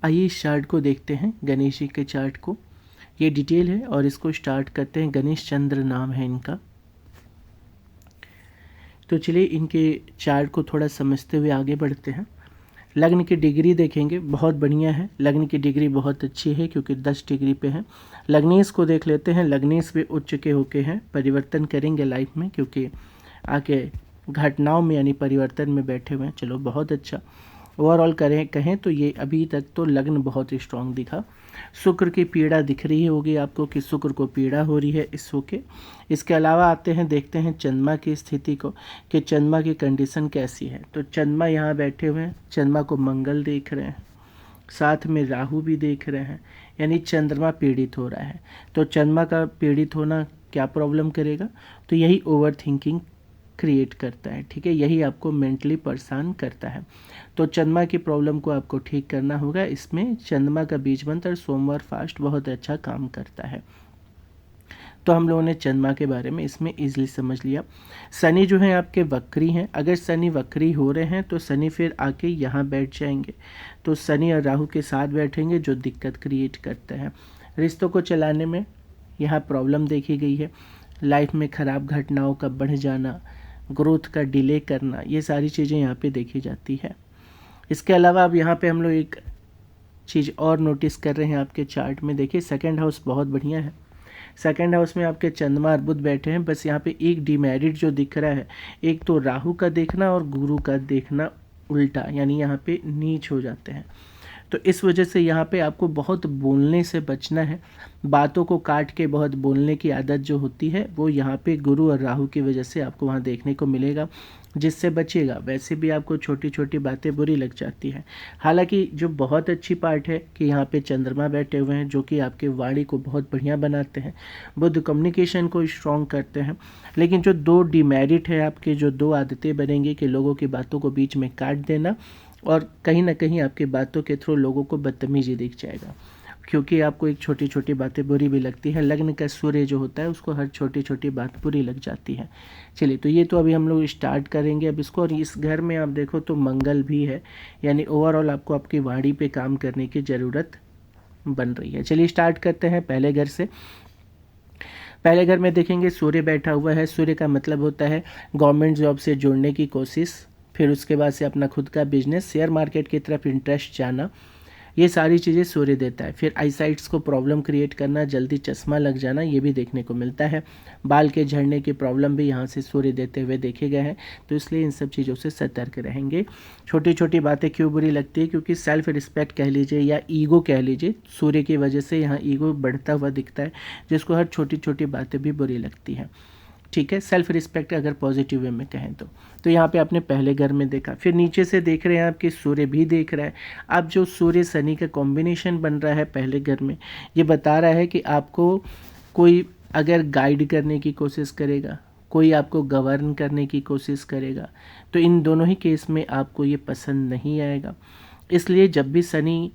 आइए इस चार्ट को देखते हैं, गणेश जी के चार्ट को। ये डिटेल है और इसको स्टार्ट करते हैं। गणेश चंद्र नाम है इनका। तो चलिए इनके चार्ट को थोड़ा समझते हुए आगे बढ़ते हैं। लग्न की डिग्री देखेंगे, बहुत बढ़िया है। लग्न की डिग्री बहुत अच्छी है क्योंकि 10 डिग्री पे है। लग्नेश को देख लेते हैं। लग्नेश भी उच्च के होके हैं, परिवर्तन करेंगे लाइफ में क्योंकि आके घटनाओं में यानी परिवर्तन में बैठे हुए हैं। चलो बहुत अच्छा। ओवरऑल कहें तो ये अभी तक तो लग्न बहुत स्ट्रांग दिखा। शुक्र की पीड़ा दिख रही होगी आपको कि शुक्र को पीड़ा हो रही है इस शो के। इसके अलावा आते हैं, देखते हैं चंद्रमा की स्थिति को कि चंद्रमा की कंडीशन कैसी है। तो चंद्रमा यहाँ बैठे हुए हैं, चंद्रमा को मंगल देख रहे हैं, साथ में राहु भी देख रहे हैं, यानी चंद्रमा पीड़ित हो रहा है। तो चंद्रमा का पीड़ित होना क्या प्रॉब्लम करेगा? तो यही ओवर थिंकिंग क्रिएट करता है, ठीक है, यही आपको मेंटली परेशान करता है। तो चंद्रमा की प्रॉब्लम को आपको ठीक करना होगा। इसमें चंद्रमा का बीज मंत्र और सोमवार फास्ट बहुत अच्छा काम करता है। तो हम लोगों ने चंद्रमा के बारे में इसमें इजीली समझ लिया। शनि जो है आपके वक्री हैं। अगर शनि वक्री हो रहे हैं तो शनि फिर आके यहाँ बैठ जाएंगे। तो शनि और राहु के साथ बैठेंगे जो दिक्कत क्रिएट करते हैं। रिश्तों को चलाने में यहाँ प्रॉब्लम देखी गई है। लाइफ में ख़राब घटनाओं का बढ़ जाना, ग्रोथ का डिले करना, ये सारी चीज़ें यहाँ पे देखी जाती है। इसके अलावा अब यहाँ पे हम लोग एक चीज़ और नोटिस कर रहे हैं आपके चार्ट में। देखिए सेकंड हाउस बहुत बढ़िया है। सेकंड हाउस में आपके चंद्रमा और बुध बैठे हैं। बस यहाँ पे एक डिमेरिट जो दिख रहा है, एक तो राहु का देखना और गुरु का देखना उल्टा, यानी यहाँ पे नीच हो जाते हैं। तो इस वजह से यहाँ पे आपको बहुत बोलने से बचना है। बातों को काट के बहुत बोलने की आदत जो होती है वो यहाँ पे गुरु और राहु की वजह से आपको वहाँ देखने को मिलेगा, जिससे बचिएगा। वैसे भी आपको छोटी छोटी बातें बुरी लग जाती हैं। हालांकि जो बहुत अच्छी पार्ट है कि यहाँ पे चंद्रमा बैठे हुए हैं जो कि आपके वाणी को बहुत बढ़िया बनाते हैं, बुध कम्युनिकेशन को स्ट्रॉन्ग करते हैं। लेकिन जो दो डिमेरिट है आपके, जो दो आदतें बनेंगी कि लोगों की बातों को बीच में काट देना और कहीं ना कहीं आपकी बातों के थ्रू लोगों को बदतमीजी दिख जाएगा, क्योंकि आपको एक छोटी छोटी बातें बुरी भी लगती है। लग्न का सूर्य जो होता है उसको हर छोटी छोटी बात बुरी लग जाती है। चलिए, तो ये तो अभी हम लोग स्टार्ट करेंगे अब इसको। और इस घर में आप देखो तो मंगल भी है, यानी ओवरऑल आपको आपकी वाणी पे काम करने की ज़रूरत बन रही है। चलिए स्टार्ट करते हैं पहले घर से। पहले घर में देखेंगे सूर्य बैठा हुआ है। सूर्य का मतलब होता है गवर्नमेंट जॉब से जुड़ने की कोशिश, फिर उसके बाद से अपना खुद का बिजनेस, शेयर मार्केट की तरफ इंटरेस्ट जाना, ये सारी चीज़ें सूर्य देता है। फिर आईसाइट्स को प्रॉब्लम क्रिएट करना, जल्दी चश्मा लग जाना, ये भी देखने को मिलता है। बाल के झड़ने की प्रॉब्लम भी यहाँ से सूर्य देते हुए देखे गए हैं। तो इसलिए इन सब चीज़ों से सतर्क रहेंगे। छोटी छोटी बातें क्यों बुरी लगती है? क्योंकि सेल्फ रिस्पेक्ट कह लीजिए या ईगो कह लीजिए, सूर्य की वजह से यहाँ ईगो बढ़ता हुआ दिखता है, जिसको हर छोटी छोटी बातें भी बुरी लगती हैं। ठीक है, सेल्फ रिस्पेक्ट अगर पॉजिटिव वे में कहें तो यहाँ पे आपने पहले घर में देखा। फिर नीचे से देख रहे हैं आप कि सूर्य भी देख रहा है। अब जो सूर्य शनि का कॉम्बिनेशन बन रहा है पहले घर में, ये बता रहा है कि आपको कोई अगर गाइड करने की कोशिश करेगा, कोई आपको गवर्न करने की कोशिश करेगा, तो इन दोनों ही केस में आपको ये पसंद नहीं आएगा। इसलिए जब भी शनि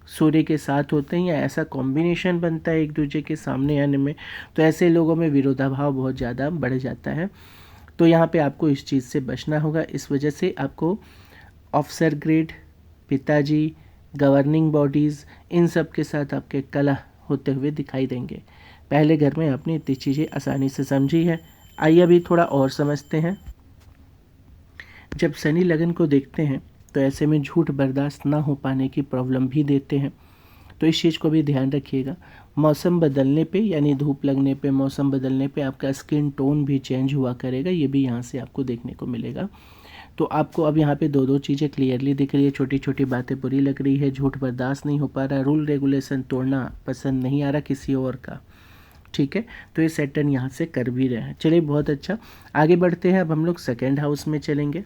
सूर्य के साथ होते हैं या ऐसा कॉम्बिनेशन बनता है एक दूसरे के सामने आने में, तो ऐसे लोगों में विरोधाभाव बहुत ज़्यादा बढ़ जाता है। तो यहाँ पे आपको इस चीज़ से बचना होगा। इस वजह से आपको ऑफिसर ग्रेड, पिताजी, गवर्निंग बॉडीज़, इन सब के साथ आपके कलह होते हुए दिखाई देंगे। पहले घर में आपने इतनी चीज़ें आसानी से समझी है। आइए अभी थोड़ा और समझते हैं। जब शनि लगन को देखते हैं तो ऐसे में झूठ बर्दाश्त ना हो पाने की प्रॉब्लम भी देते हैं। तो इस चीज़ को भी ध्यान रखिएगा। मौसम बदलने पे यानी धूप लगने पे, मौसम बदलने पे आपका स्किन टोन भी चेंज हुआ करेगा, ये भी यहाँ से आपको देखने को मिलेगा। तो आपको अब यहाँ पे दो दो चीज़ें क्लियरली दिख रही है। छोटी छोटी बातें बुरी लग रही है, झूठ बर्दाश्त नहीं हो पा रहा, रूल रेगुलेशन तोड़ना पसंद नहीं आ रहा किसी और का। ठीक है, तो ये सेटन यहाँ से कर भी रहे हैं। चलिए बहुत अच्छा, आगे बढ़ते हैं। अब हम लोग सेकेंड हाउस में चलेंगे।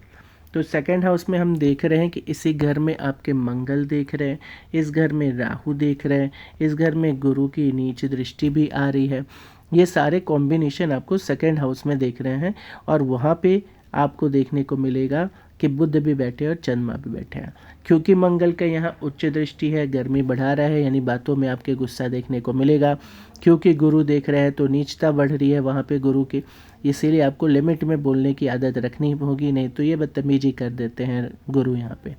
तो सेकंड हाउस में हम देख रहे हैं कि इसी घर में आपके मंगल देख रहे हैं, इस घर में राहु देख रहे हैं, इस घर में गुरु की नीच दृष्टि भी आ रही है। ये सारे कॉम्बिनेशन आपको सेकंड हाउस में देख रहे हैं। और वहाँ पे आपको देखने को मिलेगा कि बुध भी बैठे और चंद्रमा भी बैठे हैं। क्योंकि मंगल का यहाँ उच्च दृष्टि है, गर्मी बढ़ा रहा है, यानी बातों में आपके गुस्सा देखने को मिलेगा। क्योंकि गुरु देख रहे हैं तो नीचता बढ़ रही है वहाँ पे गुरु की, इसीलिए आपको लिमिट में बोलने की आदत रखनी होगी, नहीं तो ये बदतमीजी कर देते हैं गुरु यहाँ पे।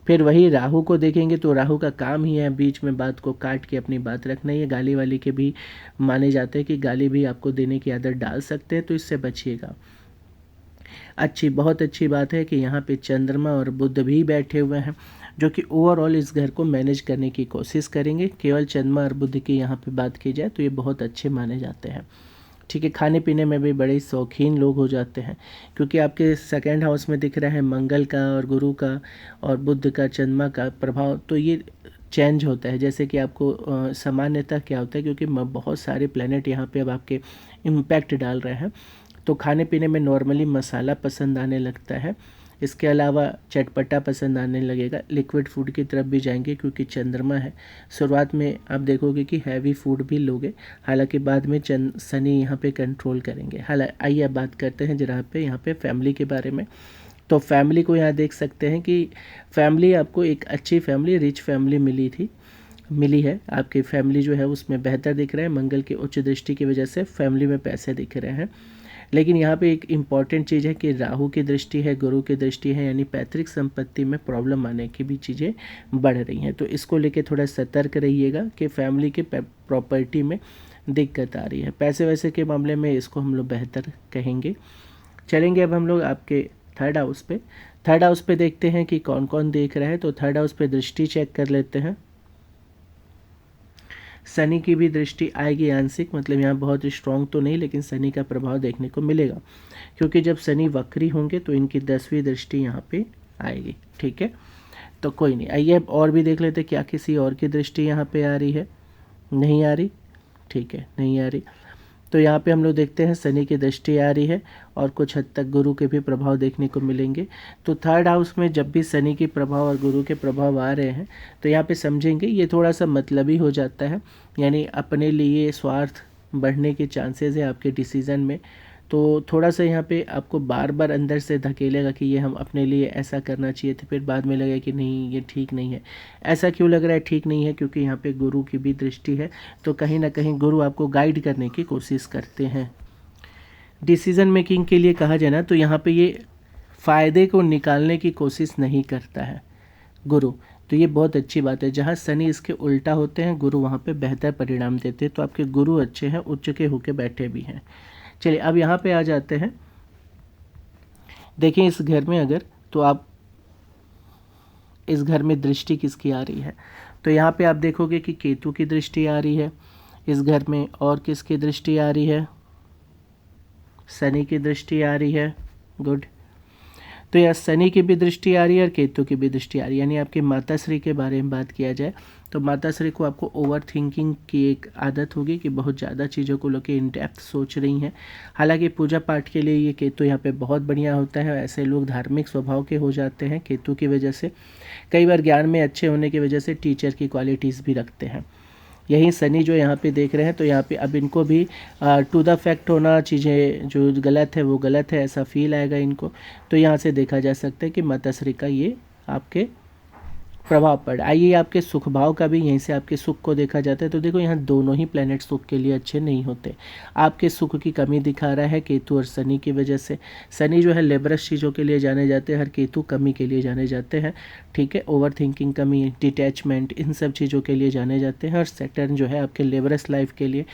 फिर वही राहु को देखेंगे तो राहु का काम ही है बीच में बात को काट के अपनी बात रखना। ये गाली वाली के भी माने जाते हैं कि गाली भी आपको देने की आदत डाल सकते हैं, तो इससे बचिएगा। बहुत अच्छी बात है कि यहाँ पे चंद्रमा और बुध भी बैठे हुए हैं, जो कि ओवरऑल इस घर को मैनेज करने की कोशिश करेंगे। केवल चंद्रमा और बुध की यहाँ पे बात की जाए तो ये बहुत अच्छे माने जाते हैं। ठीक है, खाने पीने में भी बड़े शौकीन लोग हो जाते हैं, क्योंकि आपके सेकंड हाउस में दिख रहा है मंगल का और गुरु का और बुध का चंद्रमा का प्रभाव, तो ये चेंज होता है। जैसे कि आपको सामान्यतः क्या होता है, क्योंकि बहुत सारे प्लैनेट यहाँ पे अब आपके इम्पैक्ट डाल रहे हैं, तो खाने पीने में नॉर्मली मसाला पसंद आने लगता है। इसके अलावा चटपटा पसंद आने लगेगा। लिक्विड फूड की तरफ भी जाएंगे, क्योंकि चंद्रमा है। शुरुआत में आप देखोगे कि हैवी फूड भी लोगे, हालांकि बाद में शनि यहाँ पे कंट्रोल करेंगे। हालांकि आइए अब बात करते हैं जरा पे यहाँ पे फैमिली के बारे में। तो फैमिली को यहाँ देख सकते हैं कि फैमिली आपको एक अच्छी फैमिली, रिच फैमिली मिली है। आपकी फैमिली जो है उसमें बेहतर दिख रहा है। मंगल की उच्च दृष्टि की वजह से फैमिली में पैसे दिख रहे हैं। लेकिन यहाँ पे एक इम्पॉर्टेंट चीज़ है कि राहु की दृष्टि है, गुरु की दृष्टि है, यानी पैतृक संपत्ति में प्रॉब्लम आने की भी चीज़ें बढ़ रही हैं। तो इसको लेके थोड़ा सतर्क रहिएगा कि फैमिली के प्रॉपर्टी में दिक्कत आ रही है। पैसे वैसे के मामले में इसको हम लोग बेहतर कहेंगे। चलेंगे अब हम लोग आपके थर्ड हाउस पे। थर्ड हाउस पे देखते हैं कि कौन कौन देख रहा है। तो थर्ड हाउस पे दृष्टि चेक कर लेते हैं। शनि की भी दृष्टि आएगी आंशिक, मतलब यहाँ बहुत स्ट्रॉन्ग तो नहीं, लेकिन शनि का प्रभाव देखने को मिलेगा, क्योंकि जब शनि वक्री होंगे तो इनकी 10वीं दृष्टि यहाँ पे आएगी। ठीक है, तो कोई नहीं, आइए अब और भी देख लेते हैं क्या किसी और की दृष्टि यहाँ पे आ रही है। नहीं आ रही, ठीक है, नहीं आ रही। तो यहाँ पे हम लोग देखते हैं शनि की दृष्टि आ रही है और कुछ हद तक गुरु के भी प्रभाव देखने को मिलेंगे। तो थर्ड हाउस में जब भी शनि के प्रभाव और गुरु के प्रभाव आ रहे हैं तो यहाँ पे समझेंगे ये थोड़ा सा मतलबी हो जाता है, यानी अपने लिए स्वार्थ बढ़ने के चांसेस है आपके डिसीज़न में। तो थोड़ा सा यहाँ पे आपको बार बार अंदर से धकेलेगा कि ये हम अपने लिए ऐसा करना चाहिए थे, फिर बाद में लगेगा कि नहीं ये ठीक नहीं है। ऐसा क्यों लग रहा है ठीक नहीं है? क्योंकि यहाँ पे गुरु की भी दृष्टि है, तो कहीं ना कहीं गुरु आपको गाइड करने की कोशिश करते हैं। डिसीज़न मेकिंग के लिए कहा जाए ना तो यहाँ पे ये फ़ायदे को निकालने की कोशिश नहीं करता है गुरु, तो ये बहुत अच्छी बात है। जहाँ शनि इसके उल्टा होते हैं, गुरु वहाँ पे बेहतर परिणाम देते हैं। तो आपके गुरु अच्छे हैं, उच्च के होके बैठे भी हैं। चलिए अब यहाँ पे आ जाते हैं। देखिए इस घर में अगर तो आप इस घर में दृष्टि किसकी आ रही है, तो यहाँ पे आप देखोगे कि केतु की दृष्टि आ रही है इस घर में, और किसकी दृष्टि आ रही है, शनि की दृष्टि आ रही है। गुड, तो यह शनि की भी दृष्टि आ रही है और केतु की भी दृष्टि आ रही है। यानी आपकी माता श्री के बारे में बात किया जाए तो माता श्री को आपको ओवर थिंकिंग की एक आदत होगी कि बहुत ज़्यादा चीज़ों को लेकर इन डेप्थ सोच रही हैं। हालांकि पूजा पाठ के लिए ये केतु यहाँ पे बहुत बढ़िया होता है। ऐसे लोग धार्मिक स्वभाव के हो जाते हैं केतु की वजह से। कई बार ज्ञान में अच्छे होने की वजह से टीचर की क्वालिटीज़ भी रखते हैं। यही शनि जो यहाँ पे देख रहे हैं तो यहाँ पे अब इनको भी टू द फैक्ट होना, चीज़ें जो गलत है वो गलत है ऐसा फील आएगा इनको। तो यहाँ से देखा जा सकता है कि माताश्री का ये आपके प्रभाव पड़। आइए आपके सुख भाव का भी यहीं से आपके सुख को देखा जाता है। तो देखो यहाँ दोनों ही प्लैनेट सुख के लिए अच्छे नहीं होते। आपके सुख की कमी दिखा रहा है केतु और शनि की वजह से। शनि जो है लेबरस चीज़ों के लिए जाने जाते हैं, हर केतु कमी के लिए जाने जाते हैं। ठीक है, ओवर थिंकिंग, कमी, डिटैचमेंट, इन सब चीज़ों के लिए जाने जाते हैं। और सैटर्न जो है आपके लेबरस लाइफ के लिए,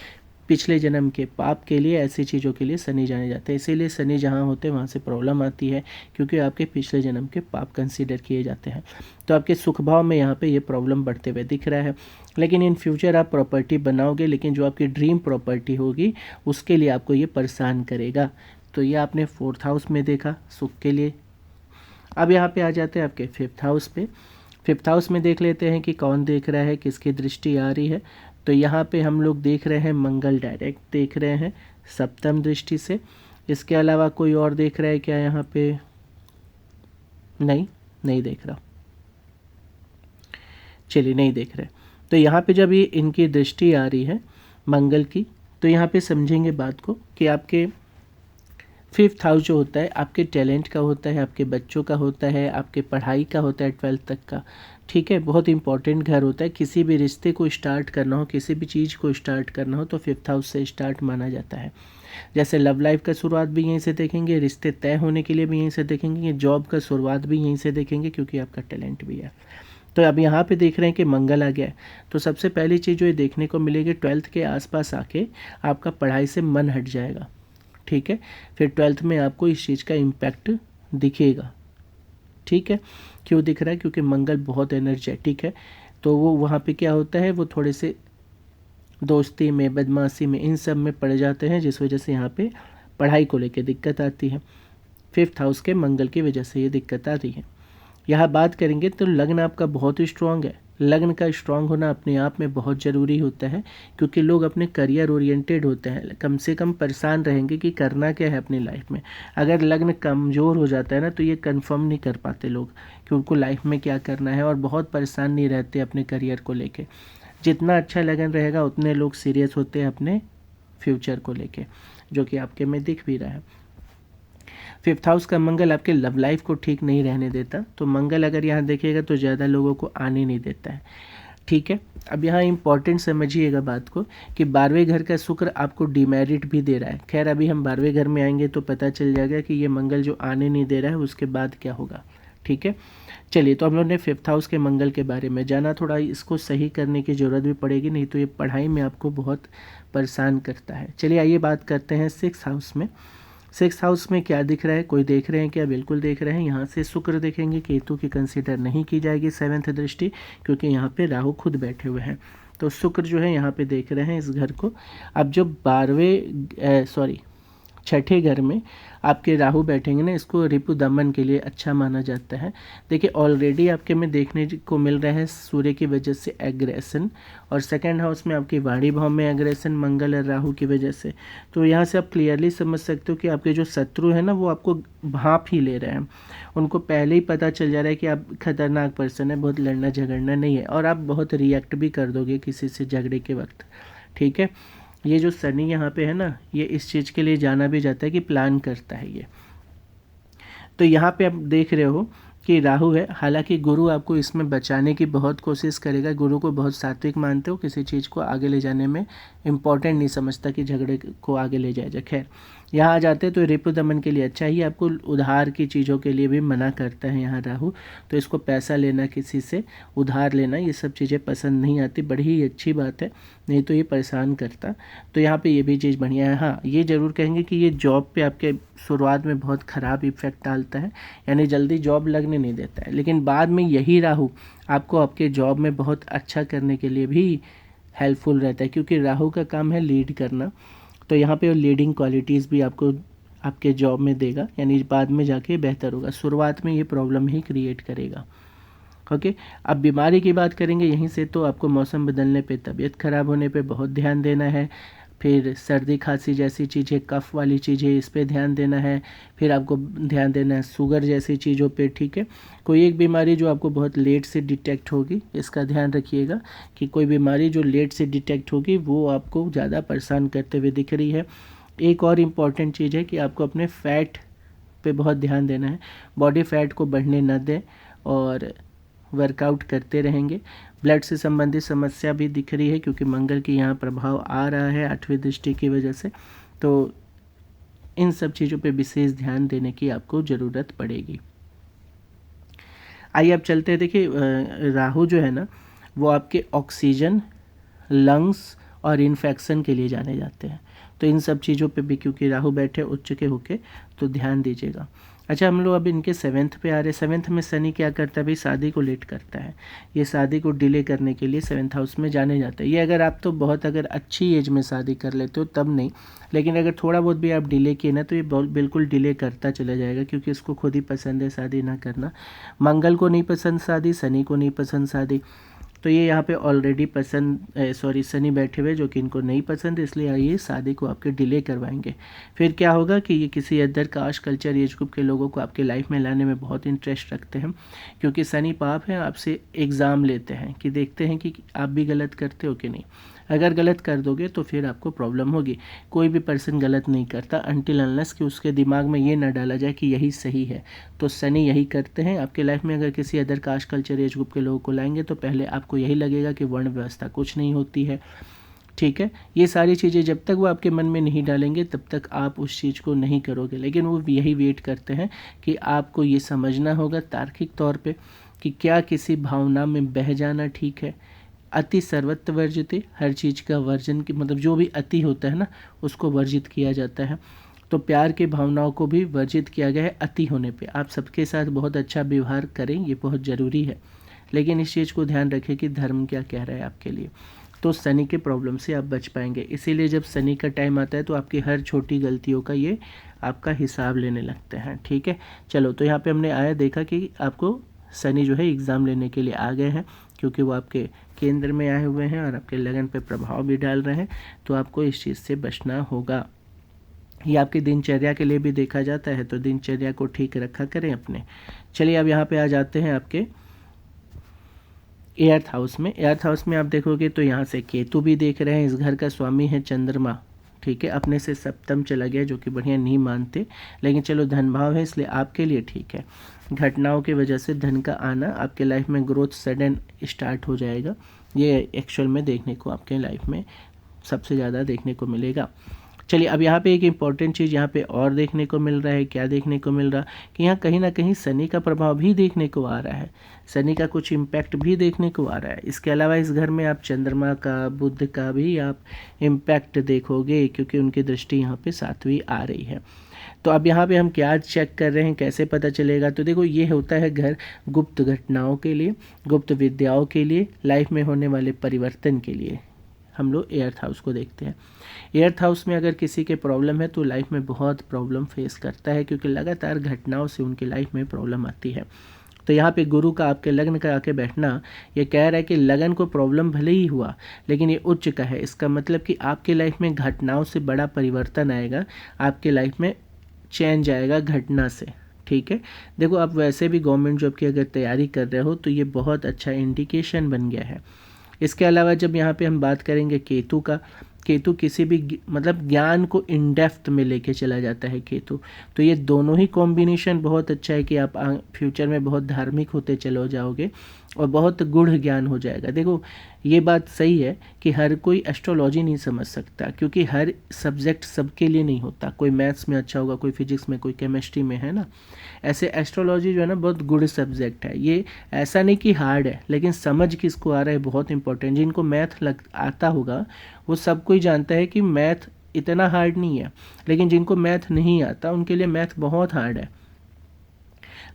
पिछले जन्म के पाप के लिए, ऐसी चीज़ों के लिए शनि जाने जाते हैं। इसीलिए शनि जहाँ होते हैं वहाँ से प्रॉब्लम आती है, क्योंकि आपके पिछले जन्म के पाप कंसीडर किए जाते हैं। तो आपके सुख भाव में यहाँ पे ये प्रॉब्लम बढ़ते हुए दिख रहा है। लेकिन इन फ्यूचर आप प्रॉपर्टी बनाओगे, लेकिन जो आपकी ड्रीम प्रॉपर्टी होगी उसके लिए आपको ये परेशान करेगा। तो ये आपने 4th हाउस में देखा सुख के लिए। अब यहाँ पे आ जाते हैं आपके 5th हाउस पे। 5th हाउस में देख लेते हैं कि कौन देख रहा है, किसकी दृष्टि आ रही है। तो यहाँ पे हम लोग देख रहे हैं मंगल डायरेक्ट देख रहे हैं 7th दृष्टि से। इसके अलावा कोई और देख रहा है क्या यहाँ पे? नहीं देख रहा। चलिए नहीं देख रहे। तो यहाँ पे जब ये इनकी दृष्टि आ रही है मंगल की, तो यहाँ पे समझेंगे बात को कि आपके फिफ्थ हाउस जो होता है आपके टैलेंट का होता है, आपके बच्चों का होता है, आपके पढ़ाई का होता है 12th तक का, ठीक है। बहुत इंपॉर्टेंट घर होता है, किसी भी रिश्ते को स्टार्ट करना हो, किसी भी चीज़ को स्टार्ट करना हो तो फिफ्थ हाउस से स्टार्ट माना जाता है। जैसे लव लाइफ का शुरुआत भी यहीं से देखेंगे, रिश्ते तय होने के लिए भी यहीं से देखेंगे, जॉब का शुरुआत भी यहीं से देखेंगे क्योंकि आपका टैलेंट भी है। तो अब यहाँ पे देख रहे हैं कि मंगल आ गया है, तो सबसे पहली चीज़ जो ये देखने को मिलेगी 12th के आसपास आके आपका पढ़ाई से मन हट जाएगा, ठीक है। फिर 12th में आपको इस चीज़ का इम्पैक्ट दिखेगा, ठीक है। क्यों दिख रहा है? क्योंकि मंगल बहुत एनर्जेटिक है, तो वो वहाँ पे क्या होता है, वो थोड़े से दोस्ती में, बदमाशी में, इन सब में पड़ जाते हैं, जिस वजह से यहाँ पे पढ़ाई को लेकर दिक्कत आती है। फिफ्थ हाउस के मंगल की वजह से ये दिक्कत आ रही है। यहाँ बात करेंगे तो लग्न आपका बहुत ही स्ट्रांग है। लग्न का स्ट्रांग होना अपने आप में बहुत ज़रूरी होता है, क्योंकि लोग अपने करियर ओरिएंटेड होते हैं, कम से कम परेशान रहेंगे कि करना क्या है अपनी लाइफ में। अगर लग्न कमज़ोर हो जाता है ना तो ये कंफर्म नहीं कर पाते लोग कि उनको लाइफ में क्या करना है, और बहुत परेशान नहीं रहते अपने करियर को लेके। जितना अच्छा लगन रहेगा उतने लोग सीरियस होते हैं अपने फ्यूचर को लेके, जो कि आपके में दिख भी रहा है। फिफ्थ हाउस का मंगल आपके लव लाइफ को ठीक नहीं रहने देता, तो मंगल अगर यहाँ देखिएगा तो ज़्यादा लोगों को आने नहीं देता है, ठीक है। अब यहाँ इंपॉर्टेंट समझिएगा बात को कि 12वें घर का शुक्र आपको डिमेरिट भी दे रहा है। खैर अभी हम 12वें घर में आएंगे तो पता चल जाएगा कि ये मंगल जो आने नहीं दे रहा है उसके बाद क्या होगा, ठीक है। चलिए, तो हम लोगों ने फिफ्थ हाउस के मंगल के बारे में जाना, थोड़ा इसको सही करने की ज़रूरत भी पड़ेगी, नहीं तो ये पढ़ाई में आपको बहुत परेशान करता है। चलिए आइए बात करते हैं सिक्स हाउस में। सिक्स हाउस में क्या दिख रहा है, कोई देख रहे हैं क्या? बिल्कुल देख रहे हैं। यहाँ से शुक्र देखेंगे, केतु की कंसीडर नहीं की जाएगी 7th दृष्टि, क्योंकि यहाँ पे राहु खुद बैठे हुए हैं। तो शुक्र जो है यहाँ पे देख रहे हैं इस घर को। अब जो 6ठे घर में आपके राहु बैठेंगे ना, इसको रिपु दमन के लिए अच्छा माना जाता है। देखिए ऑलरेडी आपके में देखने को मिल रहा है सूर्य की वजह से एग्रेशन, और सेकंड हाउस में आपके वाणी भाव में एग्रेशन मंगल और राहु की वजह से। तो यहाँ से आप क्लियरली समझ सकते हो कि आपके जो शत्रु है ना वो आपको भांप ही ले रहे हैं। उनको पहले ही पता चल जा रहा है कि आप खतरनाक पर्सन है, बहुत लड़ना झगड़ना नहीं है, और आप बहुत रिएक्ट भी कर दोगे किसी से झगड़े के वक्त, ठीक है। ये जो शनि यहाँ पे है ना, ये इस चीज़ के लिए जाना भी जाता है कि प्लान करता है ये। तो यहाँ पे आप देख रहे हो कि राहु है, हालांकि गुरु आपको इसमें बचाने की बहुत कोशिश करेगा। गुरु को बहुत सात्विक मानते हो, किसी चीज़ को आगे ले जाने में इम्पोर्टेंट नहीं समझता कि झगड़े को आगे ले जाए। खैर यहाँ आ जाते तो रिपु दमन के लिए अच्छा ही, आपको उधार की चीज़ों के लिए भी मना करता है यहाँ राहु। तो इसको पैसा लेना, किसी से उधार लेना, ये सब चीज़ें पसंद नहीं आती। बड़ी ही अच्छी बात है, नहीं तो ये परेशान करता। तो यहाँ पे ये भी चीज़ बढ़िया है। हाँ, ये ज़रूर कहेंगे कि ये जॉब पे आपके शुरुआत में बहुत ख़राब इफेक्ट डालता है, यानी जल्दी जॉब लगने नहीं देता है, लेकिन बाद में यही राहु आपको आपके जॉब में बहुत अच्छा करने के लिए भी हेल्पफुल रहता है, क्योंकि राहु का काम है लीड करना। तो यहाँ पे लीडिंग क्वालिटीज़ भी आपको आपके जॉब में देगा, यानी बाद में जाके बेहतर होगा। शुरुआत में ये प्रॉब्लम ही क्रिएट करेगा, ओके। अब बीमारी की बात करेंगे यहीं से, तो आपको मौसम बदलने पे, तबीयत खराब होने पे बहुत ध्यान देना है। फिर सर्दी खांसी जैसी चीज़ें, कफ़ वाली चीज़ें, इस पे ध्यान देना है। फिर आपको ध्यान देना है शुगर जैसी चीज़ों पे, ठीक है। कोई एक बीमारी जो आपको बहुत लेट से डिटेक्ट होगी, इसका ध्यान रखिएगा कि कोई बीमारी जो लेट से डिटेक्ट होगी वो आपको ज़्यादा परेशान करते हुए दिख रही है। एक और इम्पॉर्टेंट चीज़ है कि आपको अपने फैट पे बहुत ध्यान देना है, बॉडी फैट को बढ़ने न दें, और वर्कआउट करते रहेंगे। ब्लड से संबंधित समस्या भी दिख रही है, क्योंकि मंगल की यहाँ प्रभाव आ रहा है 8वीं दृष्टि की वजह से। तो इन सब चीज़ों पे विशेष ध्यान देने की आपको ज़रूरत पड़ेगी। आइए अब चलते हैं। देखिए राहु जो है ना, वो आपके ऑक्सीजन, लंग्स और इन्फेक्शन के लिए जाने जाते हैं। तो इन सब चीज़ों पे भी क्योंकि राहु बैठे उच्च के होके, तो ध्यान दीजिएगा। अच्छा, हम लोग अब इनके 7th पे आ रहे हैं। 7th में शनि क्या करता है भाई? शादी को लेट करता है। ये शादी को डिले करने के लिए 7th हाउस में जाने जाता है। ये अगर आप तो बहुत अगर अच्छी एज में शादी कर लेते हो तब नहीं, लेकिन अगर थोड़ा बहुत भी आप डिले किए ना तो ये बिल्कुल डिले करता चला जाएगा, क्योंकि इसको खुद ही पसंद है शादी ना करना। मंगल को नहीं पसंद शादी, शनि को नहीं पसंद शादी, तो ये यहाँ पे ऑलरेडी शनि बैठे हुए जो कि इनको नहीं पसंद, इसलिए ये शादी को आपके डिले करवाएंगे। फिर क्या होगा कि ये किसी other caste culture age group के लोगों को आपके लाइफ में लाने में बहुत इंटरेस्ट रखते हैं, क्योंकि शनि पाप है, आपसे एग्ज़ाम लेते हैं कि देखते हैं कि आप भी गलत करते हो कि नहीं। अगर गलत कर दोगे तो फिर आपको प्रॉब्लम होगी। कोई भी पर्सन गलत नहीं करता अनटिल अनलेस कि उसके दिमाग में ये ना डाला जाए कि यही सही है। तो शनि यही करते हैं। आपके लाइफ में अगर किसी other caste culture age group के लोगों को लाएंगे तो पहले आपको यही लगेगा कि वर्ण व्यवस्था कुछ नहीं होती है, ठीक है। ये सारी चीज़ें जब तक वो आपके मन में नहीं डालेंगे तब तक आप उस चीज़ को नहीं करोगे, लेकिन वो यही वेट करते हैं कि आपको ये समझना होगा तार्किक तौर पे कि क्या किसी भावना में बह जाना ठीक है। अति सर्वत्र वर्जित, हर चीज़ का वर्जन की मतलब जो भी अति होता है ना उसको वर्जित किया जाता है। तो प्यार की भावनाओं को भी वर्जित किया गया है अति होने पे। आप सबके साथ बहुत अच्छा व्यवहार करें, ये बहुत ज़रूरी है, लेकिन इस चीज़ को ध्यान रखें कि धर्म क्या कह रहा है आपके लिए। तो शनि के प्रॉब्लम से आप बच पाएंगे। इसीलिए जब शनि का टाइम आता है तो आपकी हर छोटी गलतियों का ये आपका हिसाब लेने लगते हैं, ठीक है। चलो, तो यहाँ पे हमने आया देखा कि आपको शनि जो है एग्ज़ाम लेने के लिए आ गए हैं, क्योंकि वो आपके केंद्र में आए हुए हैं और आपके लगन पे प्रभाव भी डाल रहे हैं। तो आपको इस चीज़ से बचना होगा। ये आपकी दिनचर्या के लिए भी देखा जाता है, तो दिनचर्या को ठीक रखा करें अपने। चलिए अब यहाँ पे आ जाते हैं आपके एर्थ हाउस में। एर्थ हाउस में आप देखोगे तो यहाँ से केतु भी देख रहे हैं। इस घर का स्वामी है चंद्रमा, ठीक है। अपने से सप्तम चला गया, जो कि बढ़िया नहीं मानते, लेकिन चलो धन भाव है इसलिए आपके लिए ठीक है। घटनाओं की वजह से धन का आना, आपके लाइफ में ग्रोथ सडन स्टार्ट हो जाएगा। ये एक्चुअल में देखने को आपके लाइफ में सबसे ज़्यादा देखने को मिलेगा। चलिए अब यहाँ पे एक इम्पॉर्टेंट चीज़ यहाँ पे और देखने को मिल रहा है। क्या देखने को मिल रहा कि यहाँ कहीं ना कहीं शनि का प्रभाव भी देखने को आ रहा है। शनि का कुछ इम्पैक्ट भी देखने को आ रहा है। इसके अलावा इस घर में आप चंद्रमा का, बुध का भी आप इम्पैक्ट देखोगे, क्योंकि उनकी दृष्टि यहाँ पे 7वीं आ रही है। तो अब यहाँ पे हम क्या चेक कर रहे हैं, कैसे पता चलेगा? तो देखो, ये होता है घर गुप्त घटनाओं के लिए, गुप्त विद्याओं के लिए, लाइफ में होने वाले परिवर्तन के लिए हम लोग एर्थ हाउस को देखते हैं। एर्थ हाउस में अगर किसी के प्रॉब्लम है तो लाइफ में बहुत प्रॉब्लम फेस करता है, क्योंकि लगातार घटनाओं से उनकी लाइफ में प्रॉब्लम आती है। तो यहाँ पे गुरु का आपके लग्न का आके बैठना ये कह रहा है कि लगन को प्रॉब्लम भले ही हुआ, लेकिन ये उच्च का है। इसका मतलब कि आपके लाइफ में घटनाओं से बड़ा परिवर्तन आएगा, आपके लाइफ में चेंज आएगा घटना से, ठीक है। देखो, आप वैसे भी गवर्नमेंट जॉब की अगर तैयारी कर रहे हो तो ये बहुत अच्छा इंडिकेशन बन गया है। इसके अलावा जब यहाँ पे हम बात करेंगे केतु का, केतु किसी भी मतलब ज्ञान को इन डेप्थ में लेके चला जाता है केतु। तो ये दोनों ही कॉम्बिनेशन बहुत अच्छा है कि आप फ्यूचर में बहुत धार्मिक होते चले जाओगे और बहुत गूढ़ ज्ञान हो जाएगा। देखो, ये बात सही है कि हर कोई एस्ट्रोलॉजी नहीं समझ सकता, क्योंकि हर सब्जेक्ट सबके लिए नहीं होता। कोई मैथ्स में अच्छा होगा, कोई फिजिक्स में, कोई केमिस्ट्री में, है ना। ऐसे एस्ट्रोलॉजी जो है ना बहुत गुड सब्जेक्ट है। ये ऐसा नहीं कि हार्ड है, लेकिन समझ किसको आ रहा है बहुत इंपॉर्टेंट। जिनको मैथ आता होगा वो सब कोई जानता है कि मैथ इतना हार्ड नहीं है, लेकिन जिनको मैथ नहीं आता उनके लिए मैथ बहुत हार्ड है।